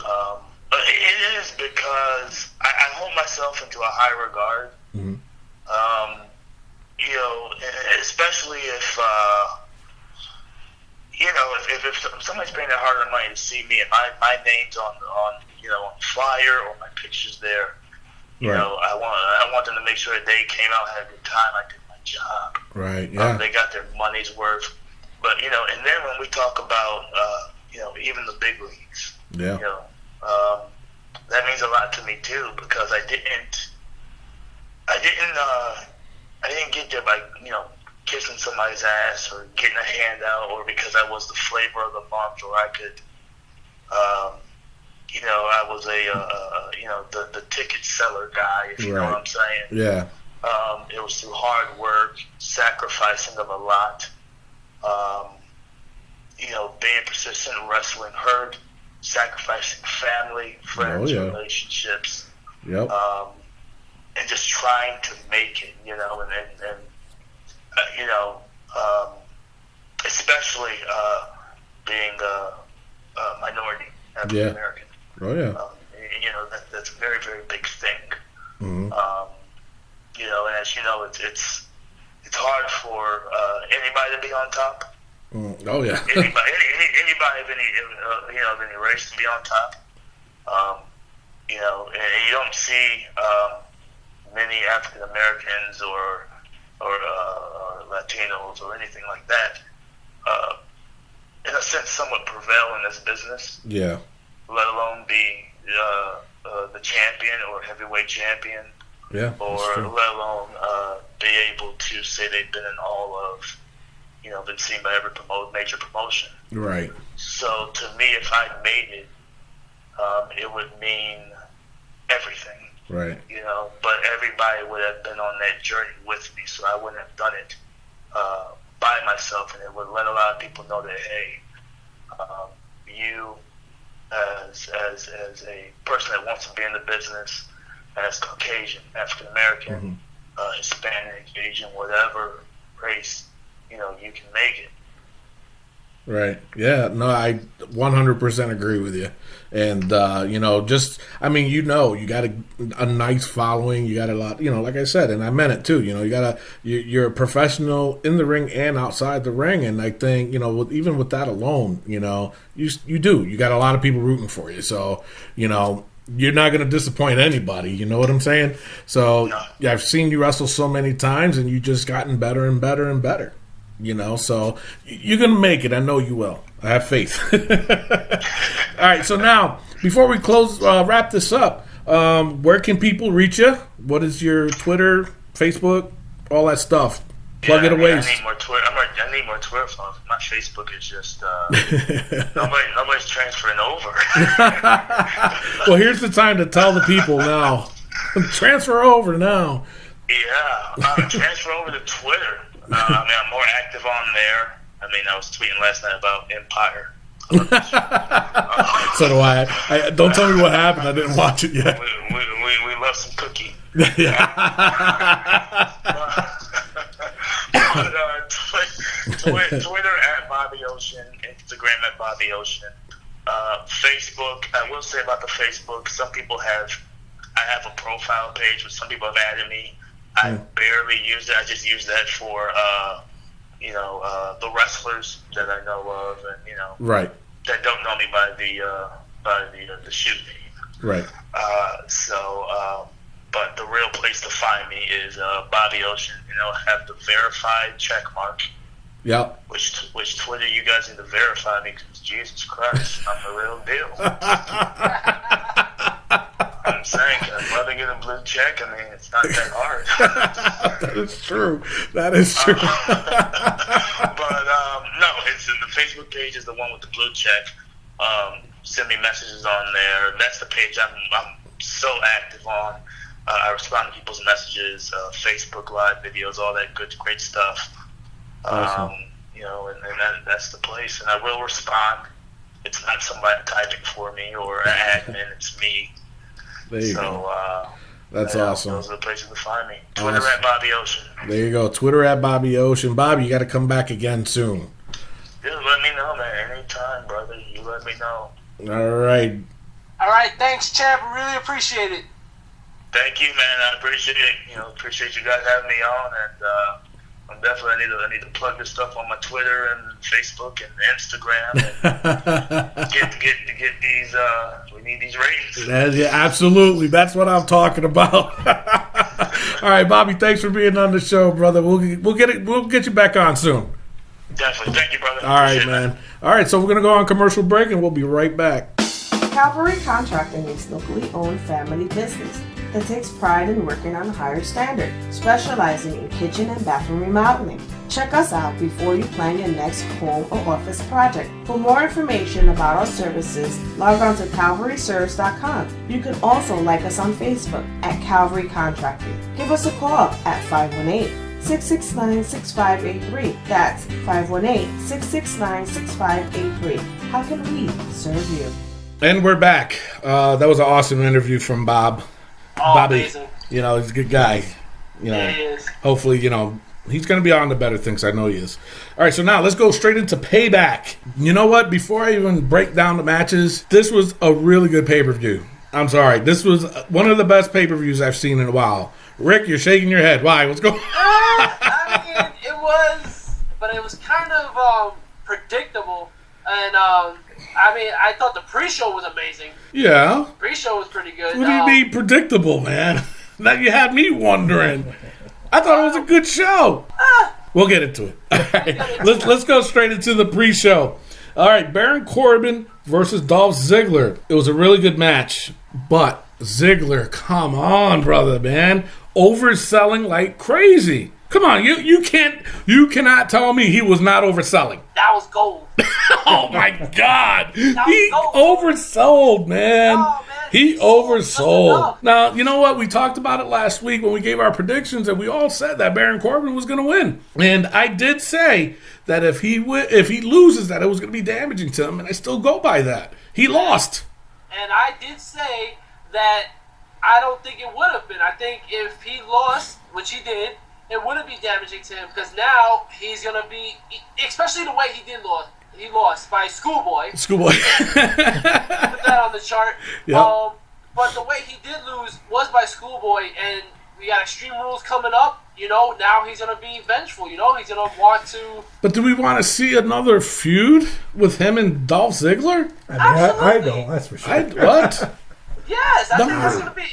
It is because I hold myself into a high regard. Mm-hmm. You know, especially if you know, if somebody's paying that hard money to see me and my name's on you know, on the flyer or my picture's there, you know, I want them to make sure that they came out and had a good time. I did my job. Right. Yeah. They got their money's worth. But you know, and then when we talk about you know, even the big leagues, yeah, you know, that means a lot to me too, because I didn't get there by, you know, kissing somebody's ass or getting a handout, or because I was the flavor of the month, or I could, you know, I was a, you know, the ticket seller guy, if you know what I'm saying. Yeah. It was through hard work, sacrificing of a lot, you know, being persistent, wrestling hurt, sacrificing family, friends, relationships. Yep. And just trying to make it, you know, and you know, especially being a minority, African American. Oh yeah. You know, that's a very, very big thing. Mm-hmm. You know, and as you know, it's hard for anybody to be on top. Oh yeah. anybody of any you know, of any race to be on top. You know, and you don't see many African Americans or Latinos or anything like that, in a sense, somewhat prevail in this business. Yeah. Let alone be the champion or heavyweight champion. Yeah. Or let alone be able to say they've been in all of, you know, been seen by every major promotion. Right. So to me, if I made it, it would mean everything. Right. You know, but everybody would have been on that journey with me, so I wouldn't have done it by myself, and it would let a lot of people know that, hey, you as a person that wants to be in the business, as Caucasian, African American, Hispanic, Asian, whatever race, you know, you can make it. Right. Yeah. No, I 100% agree with you. And, you know, just, I mean, you know, you got a nice following. You got a lot, you know, like I said, and I meant it too. You know, you're a professional in the ring and outside the ring. And I think, you know, even with that alone, you know, you got a lot of people rooting for you. So, you know, you're not going to disappoint anybody. You know what I'm saying? So yeah, I've seen you wrestle so many times, and you just gotten better and better and better. You know, so you're going to make it. I know you will. I have faith. All right, so now, before we wrap this up, where can people reach you? What is your Twitter, Facebook, all that stuff? Plug it away. I need more Twitter. I need more Twitter followers. My Facebook is just nobody's transferring over. Well, here's the time to tell the people now. Transfer over now. Yeah, transfer over to Twitter. I mean, I'm more active on there. I mean, I was tweeting last night about Empire. So do I. Don't tell me what happened. I didn't watch it yet. We love some cookie. Yeah. Twitter at Bobby Ocean, Instagram at Bobby Ocean, Facebook. I will say about the Facebook, I have a profile page, which some people have added me. I barely use it. I just use that for, you know, the wrestlers that I know of, and you know, that don't know me by the shoot name. Right. But the real place to find me is Bobby Ocean. You know, I have the verified check mark. Yep. Which Twitter you guys need to verify me, because Jesus Christ, I'm the real deal. I'm saying, I'd rather get a blue check. I mean, it's not that hard. That is true. That is true. But no, it's in the Facebook page is the one with the blue check. Send me messages on there. That's the page I'm so active on. I respond to people's messages, Facebook Live videos, all that great stuff. Awesome. You know, and that's the place. And I will respond. It's not somebody typing for me or an admin. It's me. There you go. That's awesome. Those are the places to find me. Twitter at Bobby Ocean. There you go. Twitter at Bobby Ocean. Bobby, you got to come back again soon. Just let me know, man. Anytime, brother. You let me know. All right. All right, thanks, champ. Really appreciate it. Thank you, man. I appreciate it. Appreciate you guys having me on, and I'm definitely I need to plug this stuff on my Twitter and Facebook and Instagram and get these. We need these ratings. Yeah, absolutely. That's what I'm talking about. All right, Bobby. Thanks for being on the show, brother. We'll get you back on soon. Definitely. Thank you, brother. All right, man. All right, so we're gonna go on commercial break, and we'll be right back. Cavalry Contracting is locally owned family business that takes pride in working on a higher standard, specializing in kitchen and bathroom remodeling. Check us out before you plan your next home or office project. For more information about our services, log on to calvaryserves.com. You can also like us on Facebook at Calvary Contracting. Give us a call at 518-669-6583. That's 518-669-6583. How can we serve you? And we're back. That was an awesome interview from Bob. Oh, Bobby, amazing. he's a good guy. Yeah, he is. Hopefully, he's going to be on to better things. I know he is. All right, so now let's go straight into Payback. You know what? Before I even break down the matches, this was a really good pay-per-view. I'm sorry. This was one of the best pay-per-views I've seen in a while. Rick, you're shaking your head. Why? What's going on? I mean, it was kind of predictable. And, I thought the pre-show was amazing. Yeah. Pre-show was pretty good. What do you mean predictable, man? Now you had me wondering. I thought it was a good show. We'll get into it. All right. Let's go straight into the pre-show. All right, Baron Corbin versus Dolph Ziggler. It was a really good match, but Ziggler, come on, brother, man. Overselling like crazy. Come on, you cannot tell me he was not overselling. That was gold. Oh my God. He gold. oversold, man. Oh, man. He oversold. Just Now, you know what? We talked about it last week when we gave our predictions, and we all said that Baron Corbin was going to win. And I did say that if he loses, that it was going to be damaging to him, and I still go by that. He lost. And I did say that I don't think it would have been. I think if he lost, which he did, it wouldn't be damaging to him because now he's going to be, especially the way he did lose. He lost by Schoolboy. Put that on the chart. Yep. But the way he did lose was by Schoolboy, and we got Extreme Rules coming up. Now he's going to be vengeful. He's going to want to. But do we want to see another feud with him and Dolph Ziggler? I don't. That's for sure. What? Yes, I think that's going to be.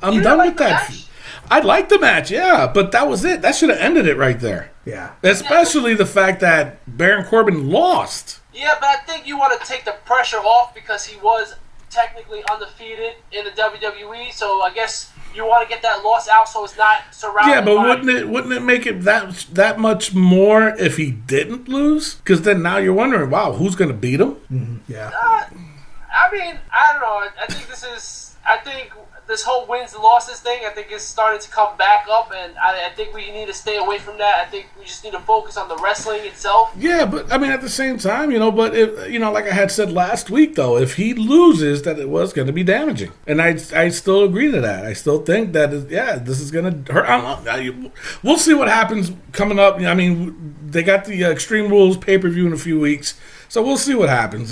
I'm done with that. I liked the match, yeah, but that was it. That should have ended it right there. Yeah. Especially the fact that Baron Corbin lost. Yeah, but I think you want to take the pressure off because he was technically undefeated in the WWE. So I guess you want to get that loss out so it's not surrounded. Yeah, but wouldn't it make it that much more if he didn't lose? Because then now you're wondering, wow, who's going to beat him? Mm-hmm. Yeah. I don't know. I think this whole wins and losses thing, I think is starting to come back up, and I think we need to stay away from that. I think we just need to focus on the wrestling itself. Yeah, but at the same time, but if, like I had said last week, though, if he loses, that it was going to be damaging, and I still agree to that. I still think that this is going to hurt. We'll see what happens coming up. They got the Extreme Rules pay-per-view in a few weeks, so we'll see what happens.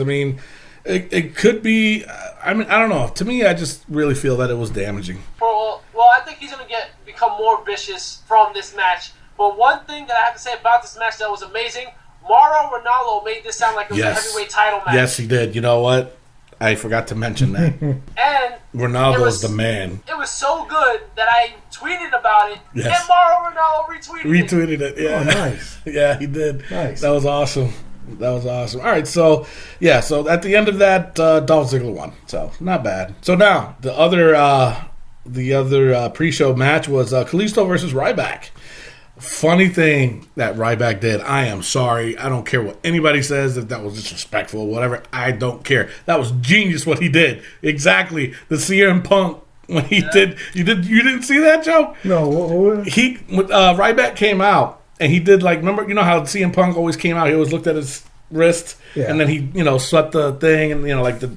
It could be. I don't know. To me, I just really feel that it was damaging. Well, I think he's going to become more vicious from this match. But one thing that I have to say about this match that was amazing, Mauro Ranallo made this sound like it was a heavyweight title match. Yes, he did. You know what? I forgot to mention that. And Ronaldo's the man. It was so good that I tweeted about it, yes. And Mauro Ranallo retweeted it. Yeah. Oh, nice. Yeah, he did. Nice. That was awesome. All right, so at the end of that, Dolph Ziggler won. So not bad. So now the other pre-show match was Kalisto versus Ryback. Funny thing that Ryback did. I am sorry. I don't care what anybody says that was disrespectful or whatever. I don't care. That was genius what he did. Exactly. The CM Punk when he did. You didn't see that, Joe? No. Ryback came out. And he did remember, how CM Punk always came out, he always looked at his wrist, and then he, swept the thing, and,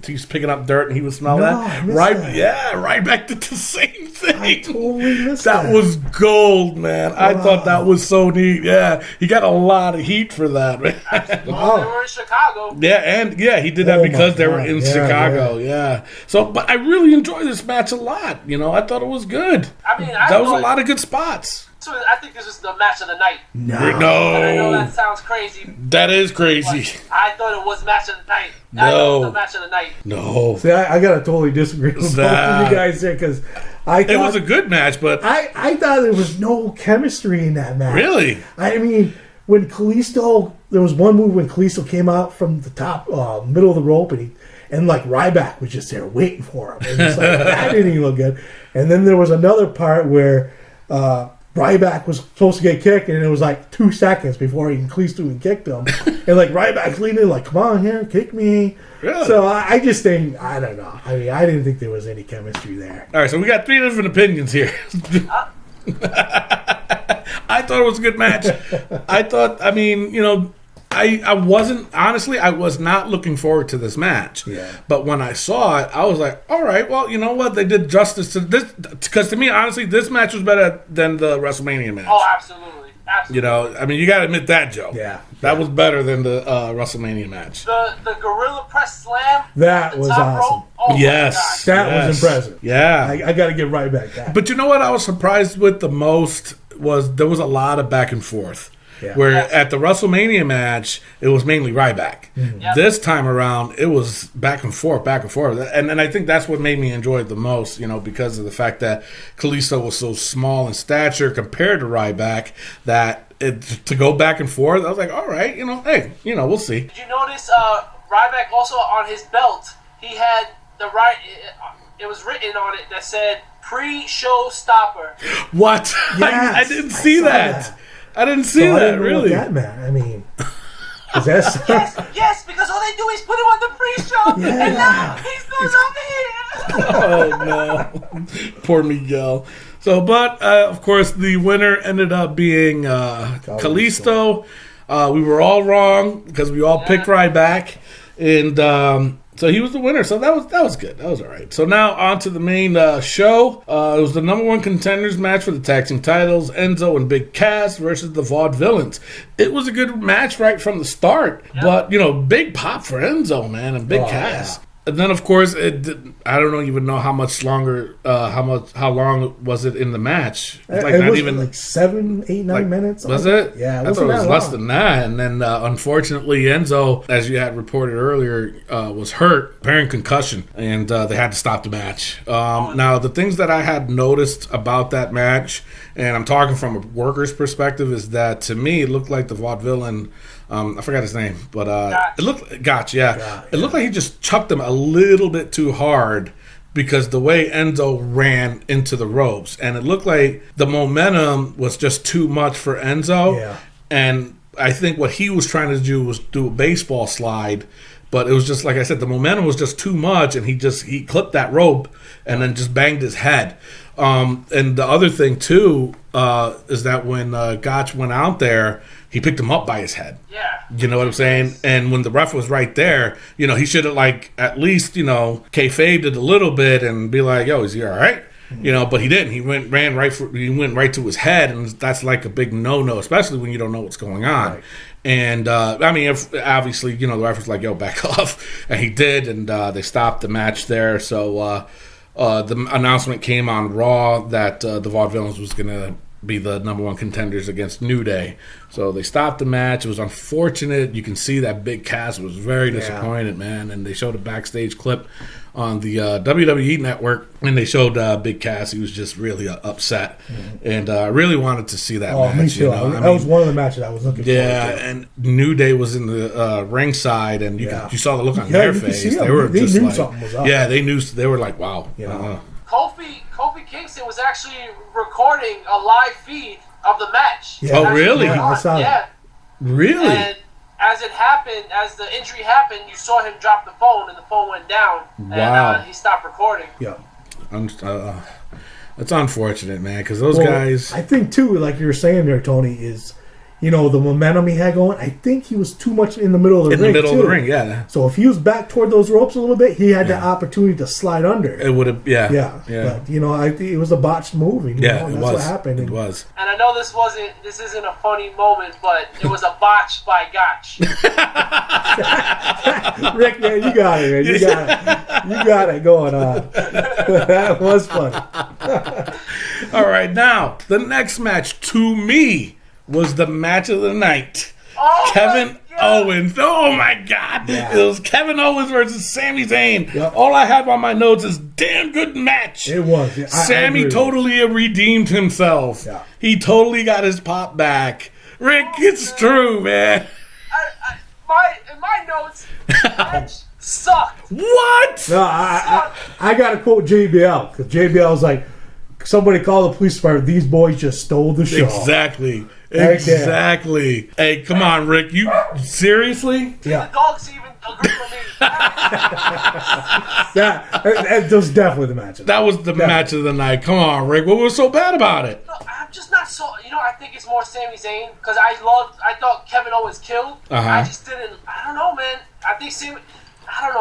he's picking up dirt, and he would smell that. Ryback did the same thing. thing. I totally missed that. That was gold, man. Wow. I thought that was so neat. Yeah, he got a lot of heat for that, man. Well, they were in Chicago. Yeah, he did that because they were in Chicago. Yeah. So, but I really enjoyed this match a lot. You know, I thought it was good. I mean, that was a lot of good spots. So I think this was the match of the night. No. And I know that sounds crazy. That is crazy. I thought it was match of the night. No. I thought it was the match of the night. No. See, I got to totally disagree with both of you guys there because it was a good match, but I thought there was no chemistry in that match. Really? I mean, when Kalisto, there was one move when Kalisto came out from the top, middle of the rope, and like Ryback was just there waiting for him. And it's like, that didn't even look good. And then there was another part where Ryback was supposed to get kicked, and it was like 2 seconds before Kalisto even kicked him. And like Ryback's leaning like, come on here, kick me. Really? So I just think, I don't know. I mean, I didn't think there was any chemistry there. All right, so we got 3 different opinions here. I thought it was a good match. I was not looking forward to this match. Yeah. But when I saw it, I was like, all right, well, you know what? They did justice to this. Because to me, honestly, this match was better than the WrestleMania match. Oh, absolutely. You know, I mean, you got to admit that, Joe. Yeah. That was better than the WrestleMania match. The Gorilla Press Slam. That was awesome. Oh, yes. That was impressive. Yeah. I got to give Ryback that. But you know what I was surprised with the most was there was a lot of back and forth. Yeah. Where at the WrestleMania match, it was mainly Ryback. Mm-hmm. Yep. This time around, it was back and forth. And I think that's what made me enjoy it the most, you know, because of the fact that Kalisto was so small in stature compared to Ryback that to go back and forth, I was like, all right, you know, hey, you know, we'll see. Did you notice Ryback also on his belt, he had it was written on it that said pre-show stopper. What? Yes, I didn't see that. I didn't see that, I didn't know really. what that meant. I mean, is that yes, because all they do is put him on the pre-show, and now he's no longer Oh, here. no. Poor Miguel. So, but, of course, the winner ended up being Kalisto. We were all wrong because we all picked Ryback. And so he was the winner. So that was good. That was all right. So now on to the main show. It was the number 1 contenders match for the tag team titles, Enzo and Big Cass versus the Vaudevillains. It was a good match right from the start. Yep. But, you know, big pop for Enzo, man, and Big Cass. Yeah. And then, of course, I don't even know how much longer, how long was it in the match? Like it was like 7, 8, 9 minutes. Was it? Yeah, I thought it was less than that. And then, unfortunately, Enzo, as you had reported earlier, was hurt, apparent concussion, and they had to stop the match. Now, the things that I had noticed about that match, and I'm talking from a worker's perspective, is that to me it looked like the Vaudevillain. I forgot his name, but it looked Gotch. Yeah, it looked like he just chucked him a little bit too hard because the way Enzo ran into the ropes, and it looked like the momentum was just too much for Enzo. Yeah, and I think what he was trying to do was do a baseball slide, but it was just like I said, the momentum was just too much, and he clipped that rope and then just banged his head. And the other thing too is that when Gotch went out there, he picked him up by his head. Yeah. You know what I'm saying? And when the ref was right there, you know, he should have like at least, you know, kayfabed it a little bit and be like, yo, is he all right? You know, but he didn't. He went right to his head, and that's like a big no-no, especially when you don't know what's going on. Right. And I mean, obviously, you know, the ref was like, yo, back off. And he did, and they stopped the match there. So the announcement came on Raw that the Vaudevillains was going to be the number 1 contenders against New Day. So they stopped the match. It was unfortunate. You can see that Big Cass was very disappointed, man. And they showed a backstage clip on the WWE network, and they showed Big Cass. He was just really upset. Mm-hmm. And I really wanted to see that match. Me too. You know? That was one of the matches I was looking for. Yeah, and New Day was in the ringside, and you saw the look on their face. They were they just knew like, something was up. Yeah, they knew. They were like, wow. Yeah. Kofi Kingston was actually recording a live feed of the match. Yeah. Oh, really? Yeah, I saw that. Really? And as the injury happened, you saw him drop the phone, and the phone went down. Wow. And he stopped recording. Yeah. It's unfortunate, man, because those guys... I think, too, like you were saying there, Tony, is the momentum he had going, I think he was too much in the middle of the ring. In the middle of the ring, yeah. So if he was back toward those ropes a little bit, he had the opportunity to slide under. It would have, Yeah. But, it was a botched move. And, that's what happened. It was. And I know this isn't a funny moment, but it was a botch by Gotch. Rick, man, you got it, man. You got it going on. That was funny. All right, now, the next match, to me, was the match of the night. Oh, Kevin Owens. Oh, my God. Yeah. It was Kevin Owens versus Sami Zayn. Yep. All I have on my notes is damn good match. It was. Yeah, Sami totally redeemed himself. Yeah. He totally got his pop back. Rick, it's true, man. In my notes, match sucked. What? No, I got to quote JBL, because JBL was like, somebody called the police department. These boys just stole the show. Exactly. Right Exactly. Hey, come on, Rick. You seriously? Yeah. The dogs even agree with me. That was definitely the match. That was the match of the night. Come on, Rick. What was so bad about it? No, I'm just not so. I think it's more Sami Zayn because I thought Kevin Owens killed. I just didn't. I don't know, man. I think Sami. I don't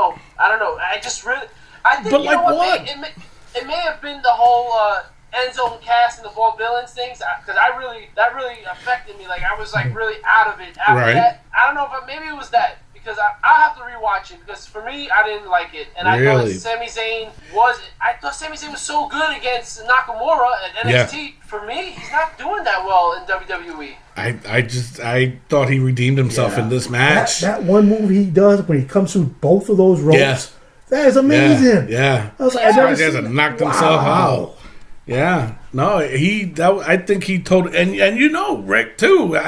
know. I just really. I think. But you like know what? what? It may have been the whole end zone cast and the Vaughn villains things because that really affected me. Like I was like really out of it after that. I don't know, but maybe it was that. Because I'll have to rewatch it because for me I didn't like it and I thought Sami Zayn was so good against Nakamura at NXT. Yeah. For me, he's not doing that well in WWE. I thought he redeemed himself in this match. That one move he does when he comes through both of those ropes, that is amazing. Yeah. I was like, he hasn't knocked himself out. Yeah, no, I think he told, and Rick too. I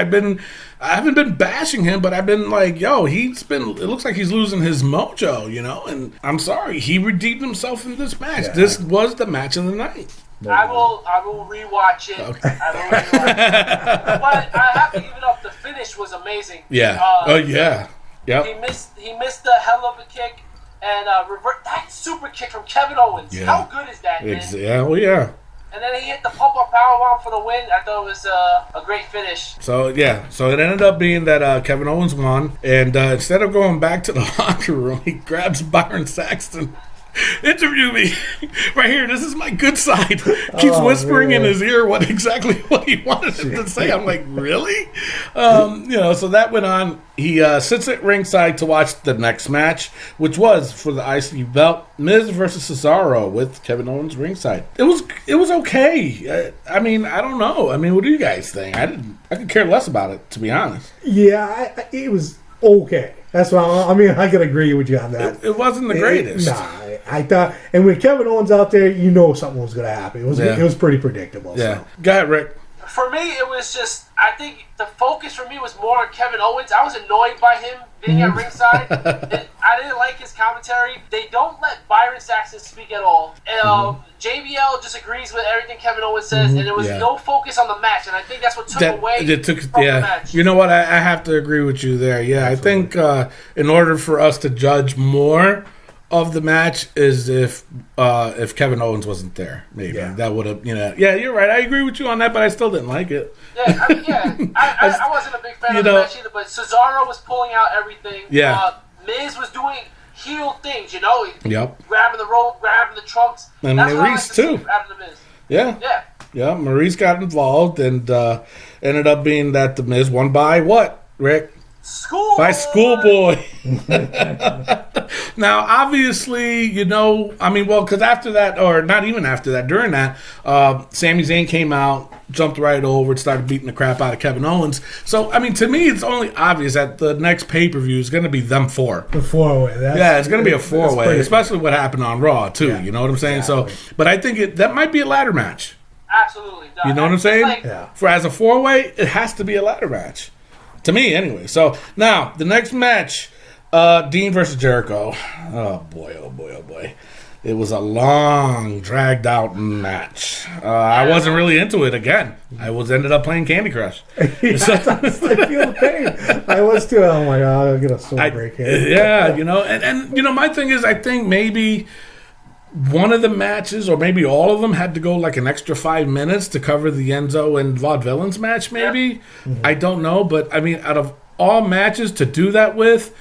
haven't been bashing him, but I've been like, it looks like he's losing his mojo, and I'm sorry, he redeemed himself in this match. Yeah. This was the match of the night. I will rewatch it. Okay. I will rewatch it. But I have to give it up. The finish was amazing. Yeah. Yep. He missed the hell of a kick and revert that super kick from Kevin Owens. Yeah. How good is that, man? Yeah. Well, yeah. And then he hit the pump-up powerbomb for the win. I thought it was a great finish. So it ended up being that Kevin Owens won. And instead of going back to the locker room, he grabs Byron Saxton. Interview me right here. This is my good side. Keeps whispering in his ear what he wanted him to say. I'm like, really? So that went on. He sits at ringside to watch the next match, which was for the IC belt, Miz versus Cesaro with Kevin Owens ringside. It was okay. I don't know. What do you guys think? I could care less about it, to be honest. Yeah, it was okay. That's what I could agree with you on that. It wasn't the greatest. I thought, and with Kevin Owens out there, something was going to happen. It was pretty predictable. Yeah. So. Go ahead, Rick. For me, it was just, I think the focus for me was more on Kevin Owens. I was annoyed by him being at ringside. I didn't like his commentary. They don't let Byron Saxton speak at all. JBL just agrees with everything Kevin Owens says, and there was no focus on the match. And I think that's what took away from the match. You know what? I have to agree with you there. Yeah, absolutely. I think in order for us to judge more of the match is if Kevin Owens wasn't there, maybe that would have you're right. I agree with you on that, but I still didn't like it. I wasn't a big fan of the match either. But Cesaro was pulling out everything. Yeah, Miz was doing heel things. Yep. Grabbing the rope, grabbing the trunks, and that's Maurice too. Out of the Miz. Yeah. Maurice got involved and ended up being that the Miz won by what, Rick? Schoolboy. Now, obviously, because after that, or not even after that, during that, Sami Zayn came out, jumped right over, and started beating the crap out of Kevin Owens. So, to me, it's only obvious that the next pay-per-view is going to be them four. The four-way. It's going to be a four-way, especially what happened on Raw, too. Yeah, you know what I'm saying? Exactly. So, but I think that might be a ladder match. Absolutely. You know what I'm saying? As a four-way, it has to be a ladder match. To me, anyway. So, now, the next match, Dean versus Jericho. Oh, boy, oh, boy, oh, boy. It was a long, dragged-out match. I wasn't really into it again. I ended up playing Candy Crush. I feel the pain. I was, too. Oh, my God. I'll get a soul break here. Yeah, and my thing is, I think maybe one of the matches, or maybe all of them, had to go like an extra 5 minutes to cover the Enzo and Vaudevillains match, maybe. I don't know, but I mean, out of all matches to do that with,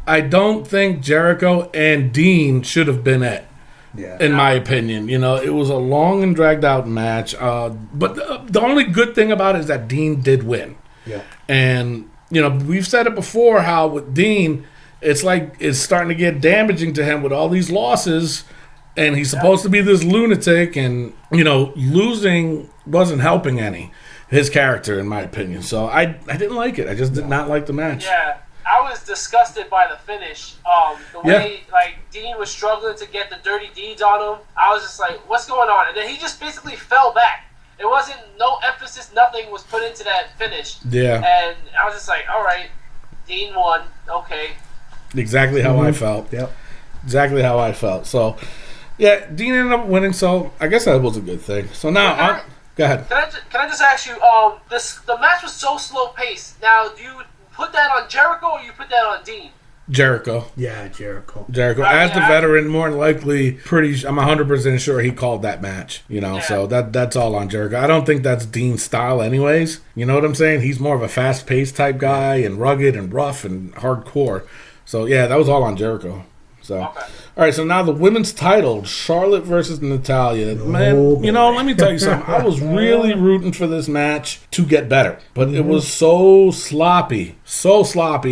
I don't think Jericho and Dean should have been it. Yeah. In my opinion, it was a long and dragged out match. But the only good thing about it is that Dean did win. Yeah. And, we've said it before how with Dean, it's like it's starting to get damaging to him with all these losses. And he's supposed to be this lunatic, and, losing wasn't helping his character, in my opinion. So I didn't like it. I just did not like the match. Yeah, I was disgusted by the finish. The way, Dean was struggling to get the dirty deeds on him. I was just like, what's going on? And then he just basically fell back. It wasn't, no emphasis, nothing was put into that finish. Yeah. And I was just like, all right, Dean won. Okay. Exactly how I felt. Yep. Exactly how I felt. So... yeah, Dean ended up winning, so I guess that was a good thing. So now, go ahead. Can I just ask you, the match was so slow paced. Now, do you put that on Jericho or you put that on Dean? Jericho. Yeah, Jericho. As the veteran, more than likely, I'm 100% sure he called that match. So that's all on Jericho. I don't think that's Dean's style, anyways. You know what I'm saying? He's more of a fast paced type guy, and rugged and rough and hardcore. So yeah, that was all on Jericho. So. Okay. All right, so now the women's title, Charlotte versus Natalya. Man, let me tell you something. I was really rooting for this match to get better, but it was so sloppy.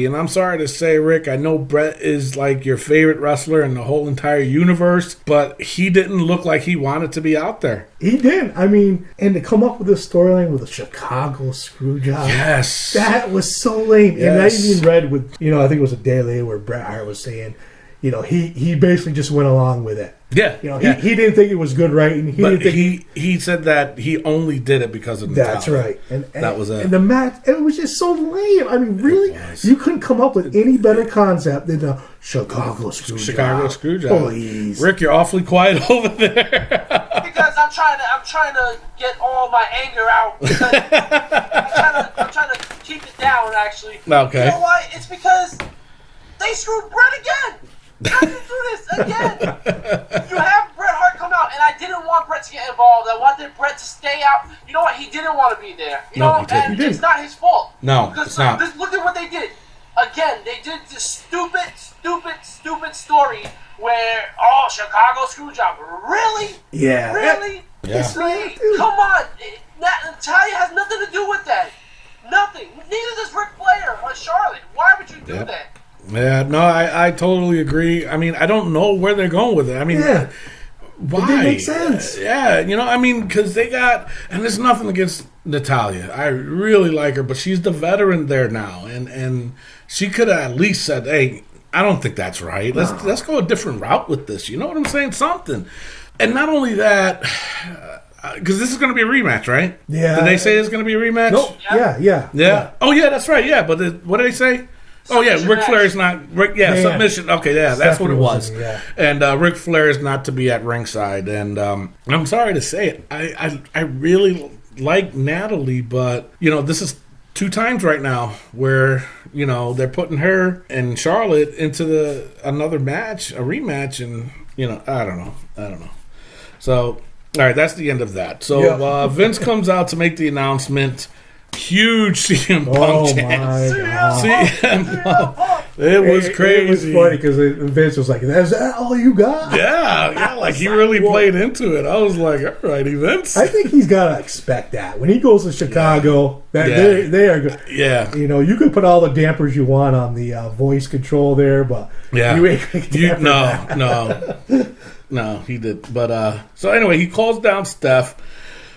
And I'm sorry to say, Rick, I know Brett is like your favorite wrestler in the whole entire universe, but he didn't look like he wanted to be out there. He didn't. I mean, and to come up with this storyline with a Chicago screw job. Yes. That was so lame. Yes. And I even read with, I think it was a day later where Bret Hart was saying, he basically just went along with it. Yeah. He didn't think it was good writing. He said that he only did it because of Natalya. That's right. And that was it. And the match, it was just so lame. I mean, really? You couldn't come up with any better concept than the Chicago screw job. Please. Rick, you're awfully quiet over there. Because I'm trying to get all my anger out. I'm trying to keep it down, actually. Okay. You know why? It's because they screwed Brett again. How do you do this again? You have Bret Hart come out, and I didn't want Bret to get involved. I wanted Bret to stay out. You know what? He didn't want to be there. He didn't. It's not his fault. No, it's not. Look at what they did. Again, they did this stupid story where, Chicago screwjob. Really? Yeah. Really? Yeah. Come on. Natalya has nothing to do with that. Nothing. Neither does Ric Flair or Charlotte. Why would you do that? Yeah, no, I totally agree. I mean, I don't know where they're going with it. I mean, why? It didn't make sense. Because they got, and there's nothing against Natalya. I really like her, but she's the veteran there now, and she could have at least said, "Hey, I don't think that's right. Let's go a different route with this." You know what I'm saying? Something. And not only that, because this is going to be a rematch, right? Yeah. Did they say it's going to be a rematch? Nope. Yeah. Oh, yeah, that's right. Yeah, but what did they say? Ric Flair is not. Submission. Okay, that's what it was. Yeah. And Ric Flair is not to be at ringside. And I'm sorry to say it, I really like Natalie, but this is 2 times right now where they're putting her and Charlotte into another match, a rematch, and I don't know. So all right, that's the end of that. So Vince comes out to make the announcement. Huge CM Punk chance. CM Punk. It was crazy. It was funny because Vince was like, "Is that all you got?" Yeah, like he really played into it. I was like, "All right, Vince." I think he's got to expect that when he goes to Chicago. They are good. Yeah, you can put all the dampers you want on the voice control there, but you ain't no, he did. But so anyway, he calls down Steph.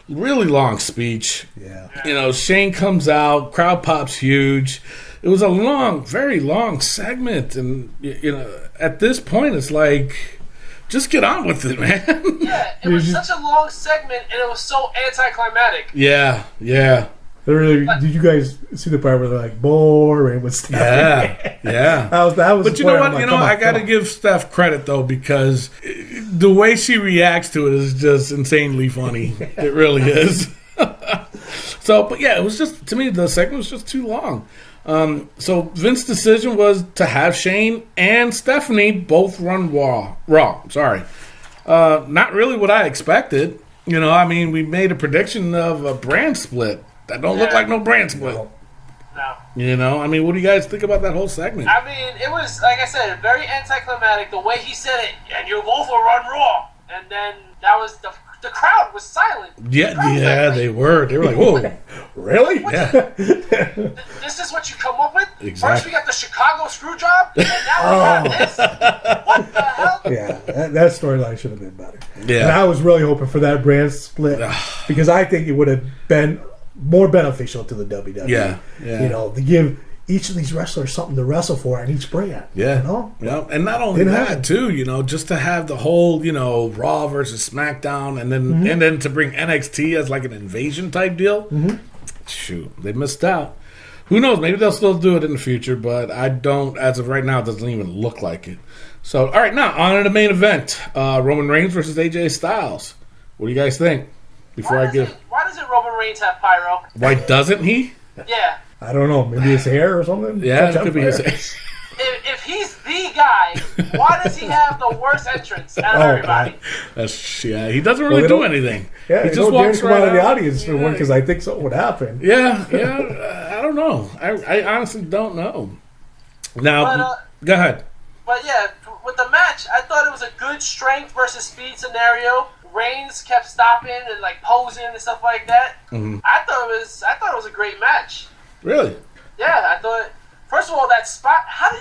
Really long speech. Yeah. Shane comes out, crowd pops huge. It was a very long segment, and at this point, it's like, just get on with it, man. Yeah, it was such a long segment, and it was so anticlimactic. Yeah. Did you guys see the part where they're like boring with Steph? Yeah. that was. But you know what? I got to give Steph credit though, because the way she reacts to it is just insanely funny. It really is. But yeah, it was just, to me, the segment was just too long. So Vince's decision was to have Shane and Stephanie both run Raw. Sorry. Not really what I expected. You know, I mean, we made a prediction of a brand split. That don't look like no brand split. No. You know, I mean, what do you guys think about that whole segment? I mean, it was, like I said, very anticlimactic. The way he said it, and you both will run Raw. And then that was the crowd was silent. Yeah, they were. They were like, whoa. Really? Yeah. This is what you come up with? Exactly. First we got the Chicago screw job, and now we got this? What the hell? Yeah, that storyline should have been better. Yeah. And I was really hoping for that brand split because I think it would have been more beneficial to the WWE. Yeah. You know, to give each of these wrestlers something to wrestle for in each brand. Yeah. You know? Yeah. And not only that, too, you know, just to have the whole, you know, Raw versus SmackDown and then to bring NXT as like an invasion type deal. Shoot, they missed out. Who knows? Maybe they'll still do it in the future, but I don't, as of right now, it doesn't even look like it. So, all right, now, on to the main event. Roman Reigns versus AJ Styles. What do you guys think? Why doesn't Roman Reigns have pyro? Why doesn't he? Yeah. I don't know. Maybe his hair or something? Yeah, it could be his hair. If he's the guy, why does he have the worst entrance out of everybody? He doesn't really do anything. Yeah, he just walks right out of the audience for one because I think something would happen. Yeah, I don't know. I honestly don't know. Now, go ahead. But yeah, with the match, I thought it was a good strength versus speed scenario. Reigns kept stopping and like posing and stuff like that. I thought it was a great match. Really? Yeah, I thought. First of all, that spot. How do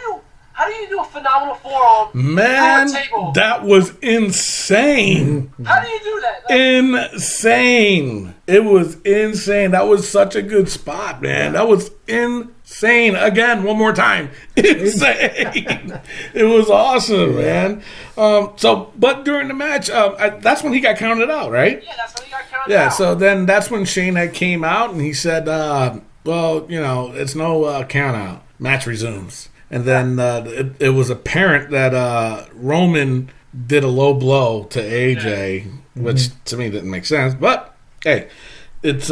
you do a phenomenal forearm? Man, through a table? that was insane. How do you do that? Insane. It was insane. That was such a good spot, man. That was insane. Again, one more time. Insane. It was awesome, man. But during the match, that's when he got counted out, right? Yeah, that's when he got counted out. Yeah, so then that's when Shane had came out and he said, well, you know, it's no count out. Match resumes. And then it was apparent that Roman did a low blow to AJ, which to me didn't make sense. But, hey, it's...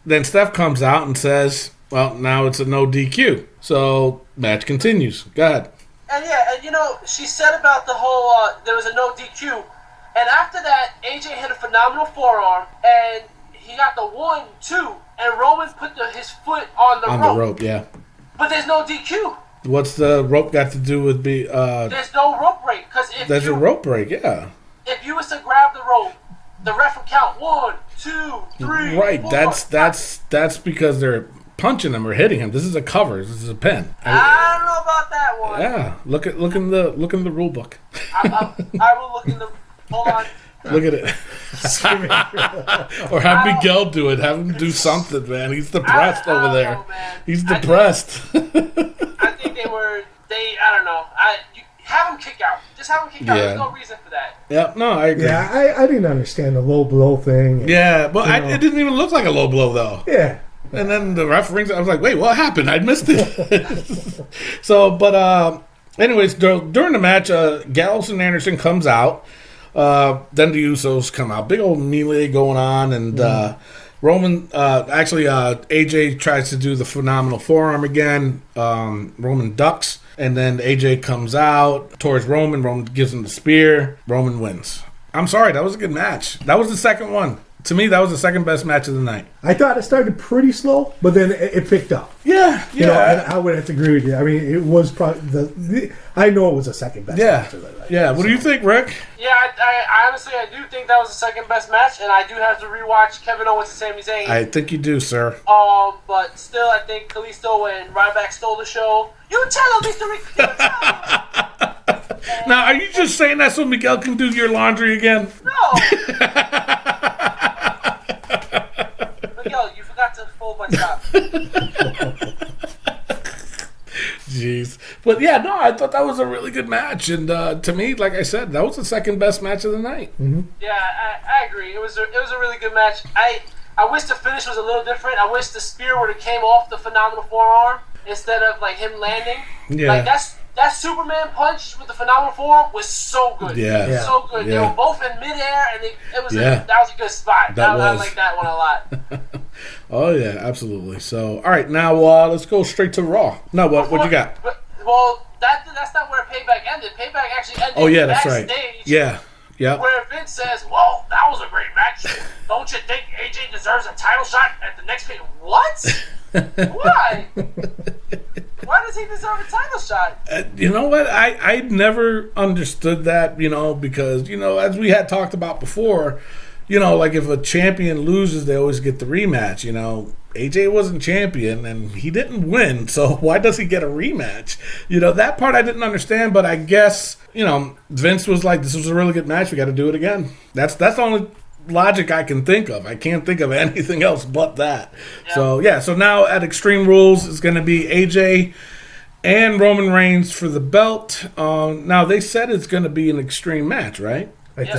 then Steph comes out and says, well, now it's a no DQ. So, match continues. Go ahead. And you know, she said about the whole, there was a no DQ. And after that, AJ hit a phenomenal forearm, and he got the 1-2, and Roman put his foot on the rope. On the rope, yeah. But there's no DQ. What's the rope got to do with there's no rope break. There's a rope break, yeah. If you was to grab the rope, the ref would count 1, 2, 3, right, 4. That's because they're punching him or hitting him. This is a cover. This is a pin. I don't know about that one. Yeah, look in the rule book. I will look in the. Hold on. Look at it. Or have Miguel do it. Have him do something, man. He's depressed over there. Know, He's depressed. I think I don't know. Have him kick out. Just have him kick out. There's no reason for that. Yeah, no, I agree. Yeah, I didn't understand the low blow thing. Yeah, but it didn't even look like a low blow, though. Yeah. And then the ref rings. I was like, wait, what happened? I missed it. So, but anyways, during the match, Gallows and Anderson comes out. Then the Usos come out. Big old melee going on. And Roman, AJ tries to do the phenomenal forearm again. Roman ducks. And then AJ comes out towards Roman. Roman gives him the spear. Roman wins. I'm sorry, that was a good match. That was the second one. To me, that was the second best match of the night. I thought it started pretty slow, but then it picked up. Yeah. You know, and I would have to agree with you. I mean, it was probably I know it was the second best match of the night. Yeah. What do you think, Rick? Yeah, I honestly do think that was the second best match, and I do have to rewatch Kevin Owens and Sami Zayn. I think you do, sir. But still, I think Kalisto and Ryback stole the show. You tell him, Mr. Rick. You tell him. Now, are you just saying that so Miguel can do your laundry again? No. Miguel, you forgot to fold my top. Jeez. But yeah, no, I thought that was a really good match. And to me, like I said, that was the second best match of the night. Mm-hmm. Yeah, I agree. It was a really good match. I wish the finish was a little different. I wish the spear would have came off the phenomenal forearm instead of like him landing. Yeah. Like that Superman punch with the phenomenal forearm was so good. Yeah. So good. Yeah. They were both in midair, and that was a good spot. I like that one a lot. Oh yeah, absolutely. So, all right, now let's go straight to Raw. No, what you got? Well, that's not where Payback ended. Payback actually ended. Oh yeah, that's backstage, right. Yeah. Yep. Where Vince says, "Well, that was a great match. Don't you think AJ deserves a title shot at the next pay?" What? Why? Why does he deserve a title shot? You know what? I never understood that, because, as we had talked about before, like if a champion loses, they always get the rematch, AJ wasn't champion and he didn't win, so why does he get a rematch? That part I didn't understand, but I guess, Vince was like, this was a really good match, we got to do it again. That's the only logic I can think of. I can't think of anything else but that. Yeah. So now at Extreme Rules it's going to be AJ and Roman Reigns for the belt. Now they said it's going to be an extreme match, right?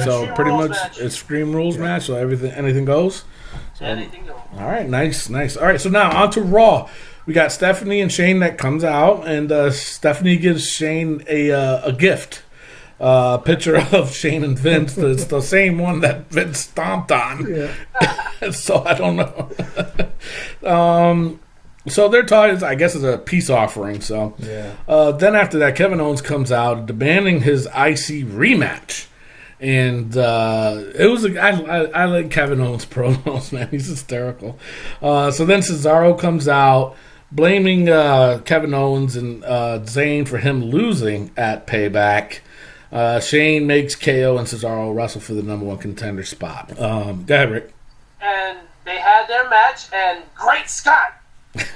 So pretty much match. Extreme Rules match. So anything goes. So, anything goes. All right, nice. All right, so now on to Raw. We got Stephanie and Shane that comes out, and Stephanie gives Shane a gift. Picture of Shane and Vince. It's the same one that Vince stomped on. Yeah. So I don't know. So they're talking, I guess it's a peace offering. So then after that, Kevin Owens comes out demanding his IC rematch. And it was I like Kevin Owens promos, man. He's hysterical. So then Cesaro comes out blaming Kevin Owens and Zayn for him losing at Payback. Shane makes KO and Cesaro wrestle for the number one contender spot. Go ahead, Rick. And they had their match, and great Scott,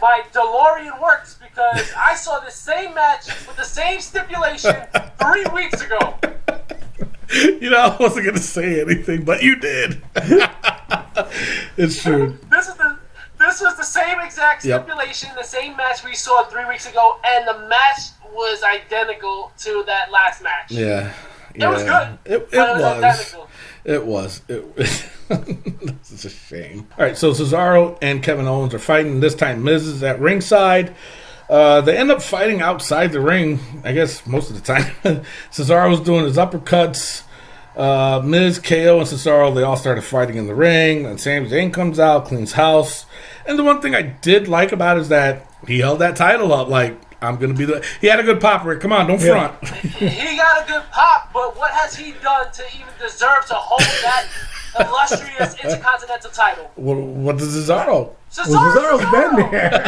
my DeLorean works because I saw the same match with the same stipulation 3 weeks ago. I wasn't going to say anything, but you did. It's true. This was the same exact stipulation, the same match we saw 3 weeks ago, and the match was identical to that last match. Yeah. It was good. It was. This is a shame. All right, so Cesaro and Kevin Owens are fighting. This time Miz is at ringside. They end up fighting outside the ring, I guess, most of the time. Cesaro's doing his uppercuts. Miz, KO, and Cesaro, they all started fighting in the ring. And Sami Zayn comes out, cleans house. And the one thing I did like about it is that he held that title up like, I'm going to be the... He had a good pop, Rick. Come on, don't front. He got a good pop, but what has he done to even deserve to hold that illustrious Intercontinental title? What does Cesaro? Cesaro's been there.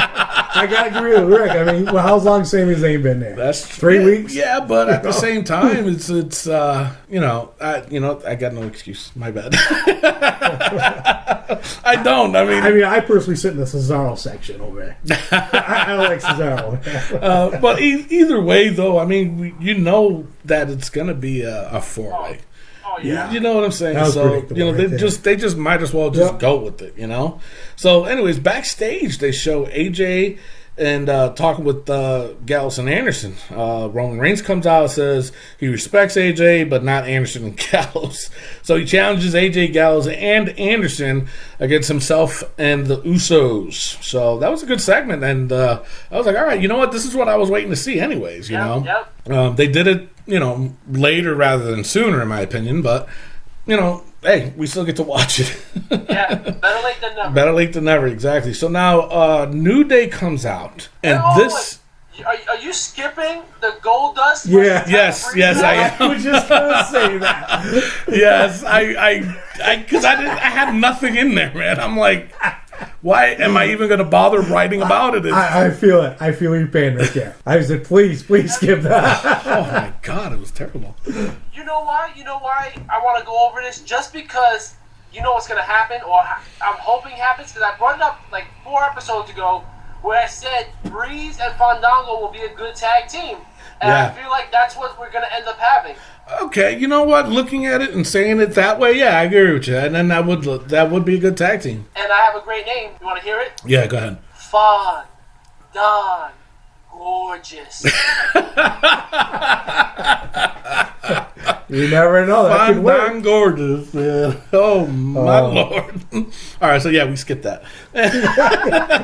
I got to agree with Rick. I mean, how long has Sami Zayn been there? That's 3 weeks. Yeah, but at the same time, it's I got no excuse. My bad. I don't. I mean, I personally sit in the Cesaro section over there. I like Cesaro. But either way, though, I mean, that it's going to be a four-way. Oh, yeah. You know what I'm saying? So they just might as well just go with it, So, anyways, backstage they show AJ and talking with Gallows and Anderson. Roman Reigns comes out and says he respects AJ, but not Anderson and Gallows. So he challenges AJ, Gallows, and Anderson against himself and the Usos. So that was a good segment, and I was like, all right, you know what? This is what I was waiting to see, anyways. You know, they did it. Later rather than sooner, in my opinion. But, hey, we still get to watch it. Yeah, better late than never. Better late than never, exactly. So now, New Day comes out. And this... Are you skipping the Gold Dust? Yeah. Yes, I am. I was just going to say that. Yes, because I had nothing in there, man. I'm like... Why am I even going to bother writing about it? I feel it. I feel your pain right there. I said, please skip that. Oh, my God. It was terrible. You know why? I want to go over this? Just because you know what's going to happen, or I'm hoping happens, because I brought it up like 4 episodes ago where I said Breeze and Fandango will be a good tag team. And I feel like that's what we're going to end up having. Okay, you know what? Looking at it and saying it that way, yeah, I agree with you. And then that would be a good tag team. And I have a great name. You want to hear it? Yeah, go ahead. Don Gorgeous. You never know. That could work. Don Gorgeous, man. Oh, my Lord. All right, so yeah, we skipped that.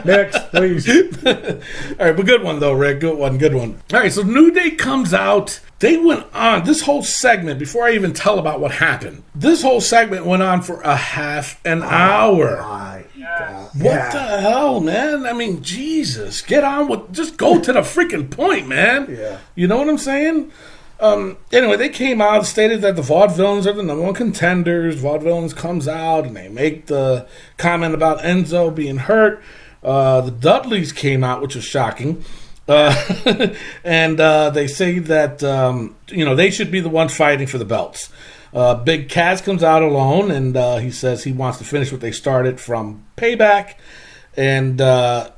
Next, please. All right, but good one, though, Rick. Good one. All right, so New Day comes out. They went on, this whole segment, before I even tell about what happened, this whole segment went on for a half an hour. My God. What the hell, man? I mean, Jesus, get on with, just go to the freaking point, man. Yeah. You know what I'm saying? Anyway, they came out and stated that the Vaudevillains are the number one contenders. Vaudevillains comes out and they make the comment about Enzo being hurt. The Dudleys came out, which was shocking. And they say that, they should be the ones fighting for the belts. Big Cass comes out alone, and he says he wants to finish what they started from Payback. And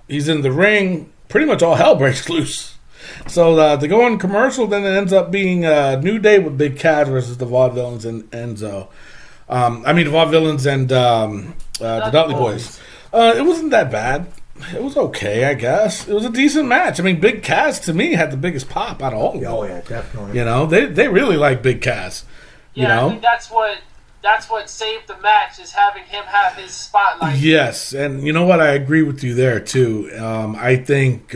he's in the ring. Pretty much all hell breaks loose. So they go on commercial, then it ends up being a New Day with Big Cass versus the Vaudevillains and Enzo. The Vaudevillains and the Dudley Boys. It wasn't that bad. It was okay, I guess. It was a decent match. I mean, Big Cass, to me, had the biggest pop out of all of them. Oh, yeah, definitely. They really like Big Cass. Yeah, I think that's what saved the match, is having him have his spotlight. Yes, and you know what? I agree with you there, too. I think...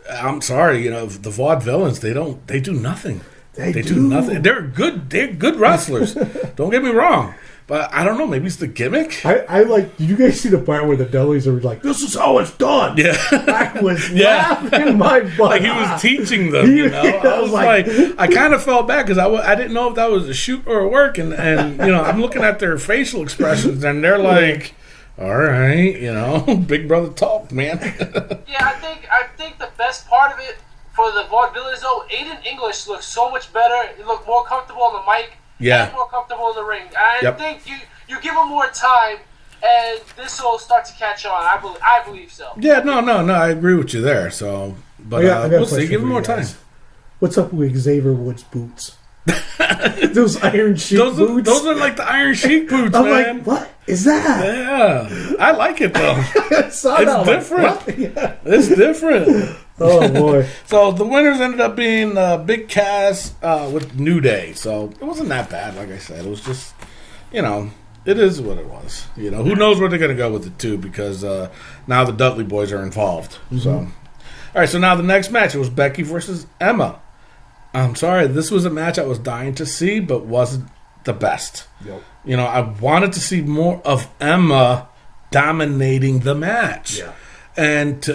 I'm sorry, the Vaudevillains, they do nothing. They do nothing. They're good wrestlers. Don't get me wrong. But I don't know, maybe it's the gimmick. I like, did you guys see the part where the Dudleys are like, this is how it's done? Yeah. I was laughing my butt. Like he was teaching them, I was like, I kind of felt bad because I didn't know if that was a shoot or a work. And I'm looking at their facial expressions and they're like, all right, big brother talk, man. Yeah, I think the best part of it for the Vaudevillains, though, Aiden English looks so much better. He looked more comfortable on the mic. Yeah. And more comfortable in the ring. I think you give him more time, and this will start to catch on. I believe so. Yeah, no, I agree with you there. So, but we'll see. Give him more time. What's up with Xavier Woods' boots? Those Iron Sheik boots. Those are like the Iron Sheik boots, I'm man. like, what is that? Yeah, I like it though. It's different. Yeah. It's different. Oh boy! So the winners ended up being Big Cass with New Day. So it wasn't that bad. Like I said, it was just, it is what it was. Who knows where they're going to go with it too? Because now the Dudley Boys are involved. Mm-hmm. So, all right. So now the next match, it was Becky versus Emma. I'm sorry, this was a match I was dying to see, but wasn't the best. Yep. I wanted to see more of Emma dominating the match. Yeah. And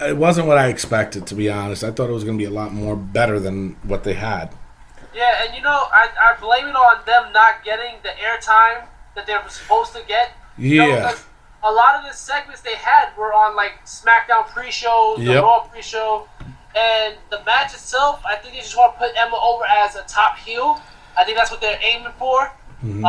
it wasn't what I expected, to be honest. I thought it was going to be a lot more better than what they had. Yeah, and I blame it on them not getting the airtime that they were supposed to get. Yeah. Because a lot of the segments they had were on, like, SmackDown pre-show, the Raw pre-show. And the match itself, I think they just want to put Emma over as a top heel. I think that's what they're aiming for. Mm-hmm.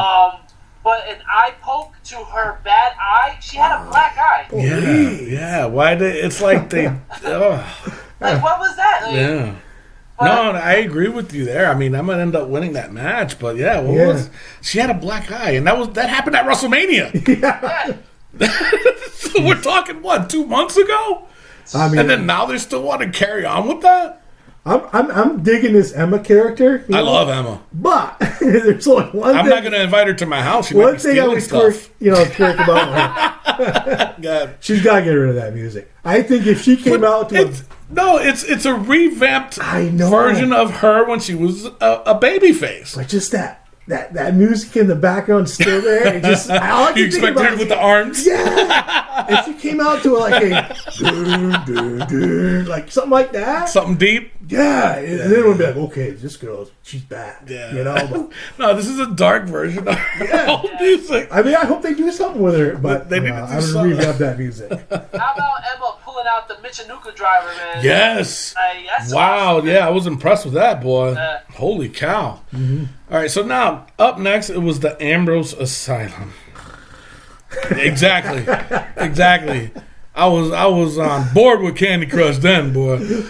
But an eye poke to her bad eye, she had a black eye. Yeah. Why did it's like they? Like, what was that? Like, yeah. But, no, I agree with you there. I mean, I'm gonna end up winning that match, but was she had a black eye, and that happened at WrestleMania. Yeah. So we're talking 2 months ago. I mean, and then now they still want to carry on with that. I'm digging this Emma character. I love Emma, but there's only one thing. I'm not going to invite her to my house. She one thing I would quirk about her. God. She's got to get rid of that music. I think if she came out to it's a revamped version of her when she was a baby face. But just that music in the background still there. You expect her with the arms? Yeah. If she came out to like like something like that, something deep. Yeah, and then it would be like, okay, this girl, she's bad. Yeah. But, no, this is a dark version of her old music. I mean, I hope they do something with her, but they need to do something. I would revamp that music. How about Emma pulling out the Michanuka driver, man? Yes. Wow. Awesome. Yeah, I was impressed with that, boy. Holy cow. Mm-hmm. All right, so now up next it was the Ambrose Asylum. Exactly. I was on board with Candy Crush then, boy.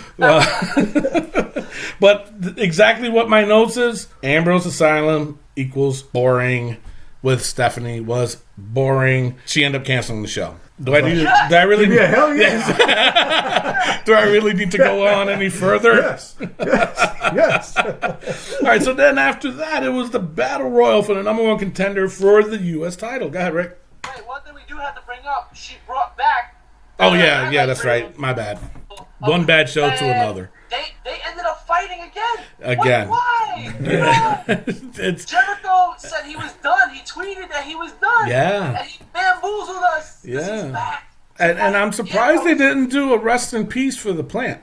But exactly what my notes is: Ambrose Asylum equals boring. With Stephanie was boring. She ended up canceling the show. Do I really? Yeah, hell yeah. Do I really need to go on any further? Yes. All right. So then after that, it was the Battle Royal for the number one contender for the U.S. title. Go ahead, Rick. Wait, one thing we do have to bring up: she brought back. Oh yeah, that's right. My bad. One bad show to another. They ended up fighting again. Again. Why? Yeah. Jericho said he was done. He tweeted that he was done. Yeah. And he bamboozled bamboozled us. Yeah. This is back. And I'm surprised they didn't do a rest in peace for the plant.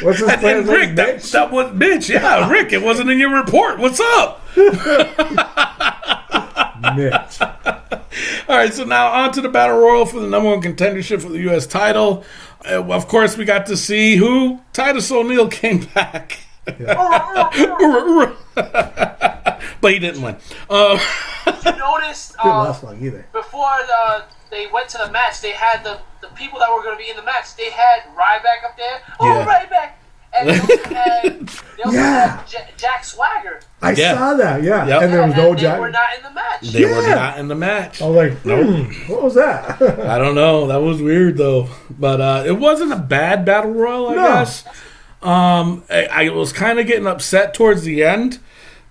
What's his And Rick, that was Mitch. Yeah, Rick, it wasn't in your report. What's up? Mitch. All right, so now on to the Battle Royal for the number 1 contendership for the U.S. title. Of course, we got to see who? Titus O'Neil came back. But he didn't win. You noticed Didn't last long either. before they went to the match, they had the people that were going to be in the match. They had Ryback up there. Yeah. Ryback! And they also had Jack Swagger. I saw that, Yep. And there was no They Jack. were not in the match. They were not in the match. I was like, what was that? I don't know. That was weird, though. But it wasn't a bad Battle Royal, I guess. I was kind of getting upset towards the end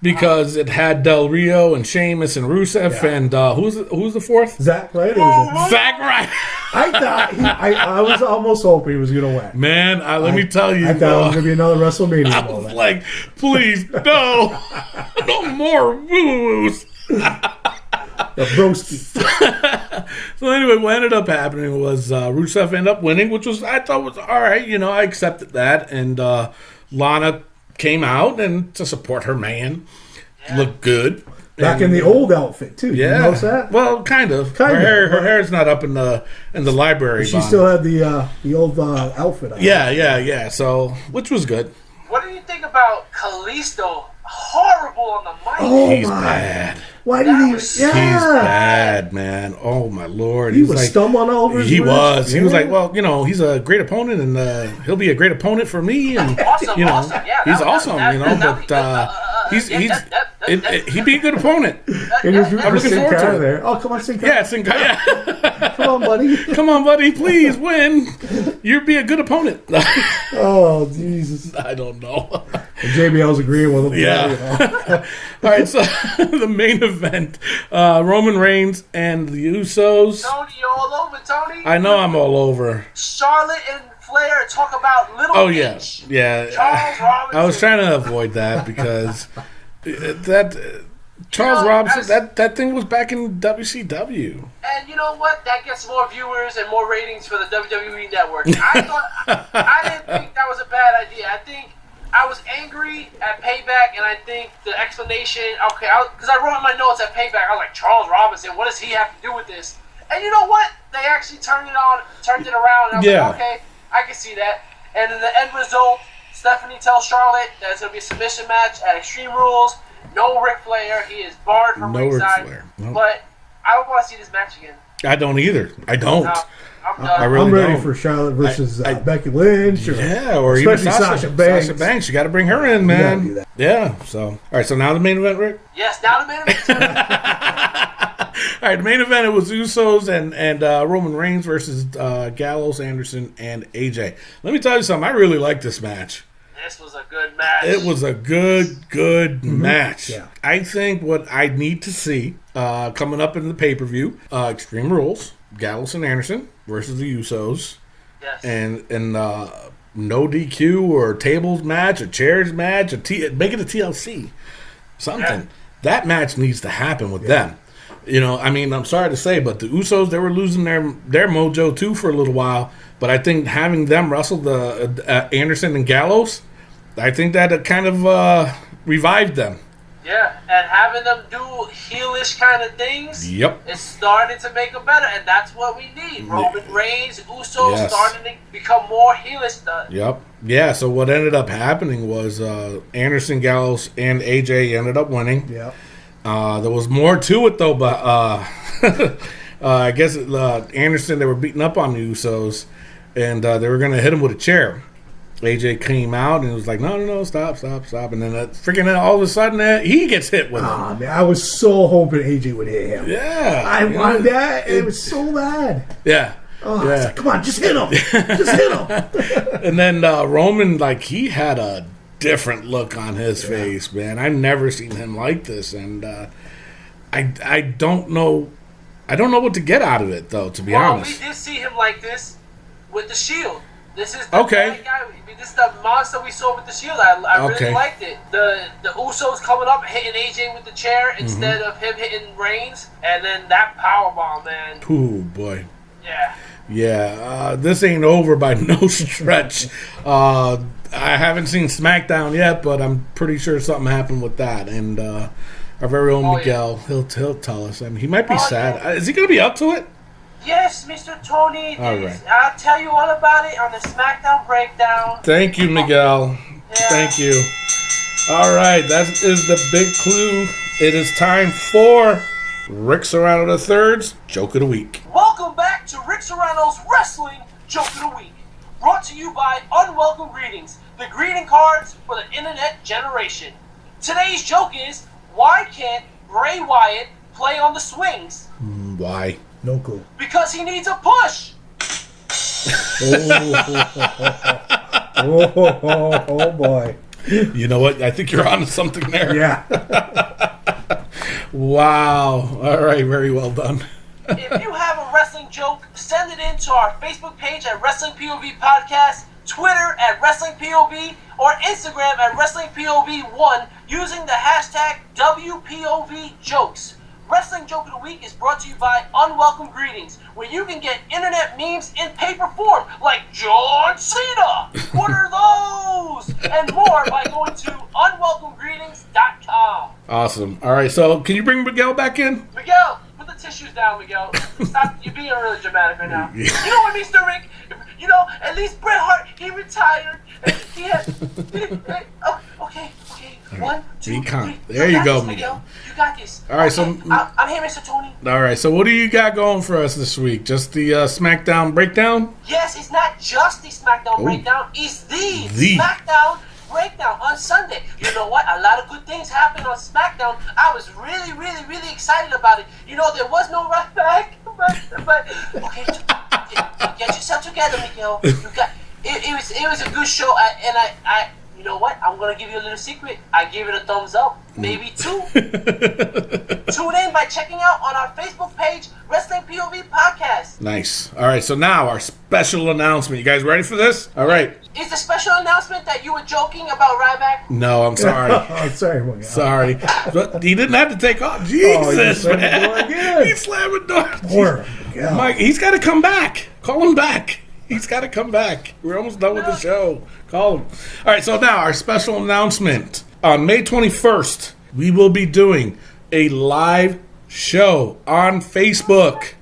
because it had Del Rio and Sheamus and Rusev and who's the fourth? Zack Ryder. Zack Ryder. I thought I was almost hoping he was going to win. Man, let me tell you. I thought it was going to be another WrestleMania I moment. was like, please, no. No more woo-woos. The broski. So anyway, what ended up happening was Rusev ended up winning, which I thought was all right. I accepted that. And Lana came out and to support her man. Looked good. Back in the old outfit, too. Yeah. You notice that? Well, kind of. Her hair's not up in the library. She still had the old outfit on. Yeah. So, which was good. What do you think about Kalisto? Horrible on the mic. Oh, He's bad. Why did he? He's bad, man. Oh my Lord. He was stumbling all over his He words. was. He was like, well, he's a great opponent, and he'll be a great opponent for me. And Awesome. Yeah, he's awesome. But he'd be a good opponent. And he was I'm looking forward to it. there. Oh, come on, Sin Cara. Yeah, Sin Cara. Yeah. Come on, buddy. Come on, buddy. Please win. You'd be a good opponent. Oh, Jesus. I don't know. And JBL's agreeing with him. Yeah. All right, so the main event, Roman Reigns and the Usos. Tony, you're all over, Tony. I know I'm all over. Charlotte and Flair talk about little H. Yeah. Charles Robinson. I was trying to avoid that because Charles Robinson, that thing was back in WCW. And you know what? That gets more viewers and more ratings for the WWE Network. I didn't think that was a bad idea. I think I was angry at Payback, and I think the explanation, because I wrote in my notes at Payback, I was like, Charles Robinson, what does he have to do with this? And you know what? They actually turned it around, and I was like, okay, I can see that. And in the end result, Stephanie tells Charlotte that it's going to be a submission match at Extreme Rules. No Ric Flair. He is barred from ringside. Ric Flair. Nope. But I don't want to see this match again. I don't either. I don't. No, I'm done. I really I'm ready don't. for Charlotte versus Becky Lynch. Or even especially Sasha Banks. Sasha Banks. You got to bring her in, man. do that. Yeah. So, all right. So now the main event, Rick. Yes, now the main event. All right. The main event, it was Usos and Roman Reigns versus Gallows, Anderson, and AJ. Let me tell you something. I really like this match. This was a good match. It was a good match. Yeah. I think what I need to see coming up in the pay-per-view, Extreme Rules, Gallows and Anderson versus the Usos. Yes. And no DQ or tables match, a chairs match, make it a TLC. Something. Yeah. That match needs to happen with them. I'm sorry to say, but the Usos, they were losing their mojo too for a little while. But I think having them wrestle the Anderson and Gallows, I think that kind of revived them. Yeah, and having them do heelish kind of things, Yep. it's starting to make them better, and that's what we need. Roman Reigns, Usos starting to become more heelish. Yep. Yeah, so what ended up happening was Anderson, Gallows, and AJ ended up winning. Yep. There was more to it, though, but I guess Anderson, they were beating up on the Usos, and they were going to hit him with a chair. AJ came out and was like, no, stop. And then all of a sudden, he gets hit with him. Oh, man, I was so hoping AJ would hit him. Yeah. I wanted that. It was so bad. Yeah. Oh, I was like, come on, just hit him. Just hit him. And then Roman, he had a different look on his face, man. I've never seen him like this. And I don't know. I don't know what to get out of it, though, to be honest. We did see him like this with the Shield. This is the bad guy. This is the monster we saw with the Shield. I really liked it. The Usos coming up, hitting AJ with the chair instead of him hitting Reigns, and then that powerbomb, man. Ooh, boy. Yeah. Yeah, this ain't over by no stretch. I haven't seen SmackDown yet, but I'm pretty sure something happened with that. And our very own Miguel, he'll tell us. I mean, he might be sad. Is he going to be up to it? Yes, Mr. Tony. All right. I'll tell you all about it on the SmackDown Breakdown. Thank you, Miguel. Yeah. Thank you. All right, that is the big clue. It is time for Rick Serrano III's Joke of the Week. Welcome back to Rick Serrano's Wrestling Joke of the Week. Brought to you by Unwelcome Greetings, the greeting cards for the internet generation. Today's joke is, why can't Bray Wyatt play on the swings? Why? No clue. Because he needs a push. Oh boy. You know what? I think you're on to something there. Yeah. Wow. All right. Very well done. If you have a wrestling joke, send it in to our Facebook page at Wrestling POV Podcast, Twitter at Wrestling POV, or Instagram at Wrestling POV1 using the hashtag WPOV Jokes. Wrestling Joke of the Week is brought to you by Unwelcome Greetings, where you can get internet memes in paper form, like John Cena, what are those? And more by going to unwelcomegreetings.com. Awesome. All right, so can you bring Miguel back in? Miguel, put the tissues down, Miguel. Stop, you're being really dramatic right now. You know what, Mr. Rick? You know, at least Bret Hart, he retired. He had... Okay. One, two, three. There you go, Miguel. You got this. All right, so I'm here, Mr. Tony. All right, so what do you got going for us this week? Just the SmackDown Breakdown? Yes, it's not just the SmackDown Breakdown. It's the SmackDown Breakdown on Sunday. You know what? A lot of good things happened on SmackDown. I was really, really, really excited about it. You know, there was no right back, but okay, get yourself together, Miguel. You got it was a good show, and I. You know what? I'm going to give you a little secret. I give it a thumbs up. Maybe 2. Tune in by checking out on our Facebook page, Wrestling POV Podcast. Nice. All right, so now our special announcement. You guys ready for this? All right. Is the special announcement that you were joking about Ryback? No, I'm sorry. I'm sorry. Miguel. Sorry. But he didn't have to take off. Jesus, man. He slammed the door. Poor Miguel. Mike, he's got to come back. Call him back. He's got to come back. We're almost done with the show. Call him. All right, so now our special announcement. On May 21st, we will be doing a live show on Facebook.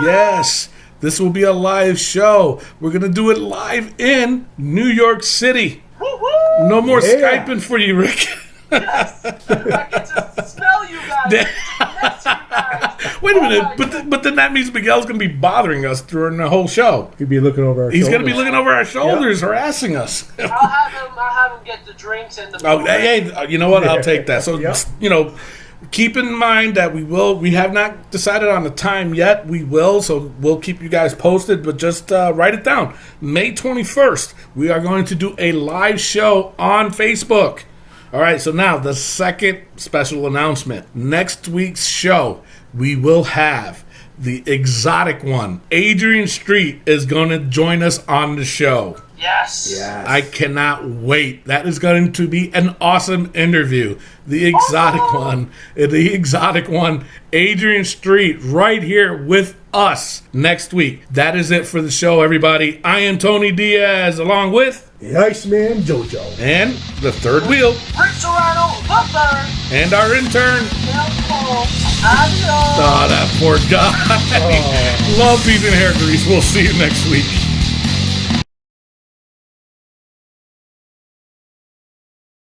Yes, this will be a live show. We're going to do it live in New York City. Woo-hoo! No more Skyping for you, Rick. Yes, I get to smell you guys. Next to you guys. Wait a minute, but then that means Miguel's going to be bothering us during the whole show. He'd be looking over our He's shoulders. going to be looking over our shoulders, harassing us. I'll have him get the drinks and the. Oh, hey, you know what? I'll take that. So, you know, keep in mind that we have not decided on the time yet. We will, so we'll keep you guys posted, but just write it down. May 21st, we are going to do a live show on Facebook. All right, so now the second special announcement. Next week's show, we will have the exotic one. Adrian Street is going to join us on the show. Yes. I cannot wait. That is going to be an awesome interview. The exotic one, Adrian Street, right here with us next week. That is it for the show, everybody. I am Tony Diaz, along with the Iceman JoJo. And the third wheel, Rick Serrano, the third. And our intern, Miguel Cole. Adios. Oh, that poor guy. Love beef and hair grease. We'll see you next week.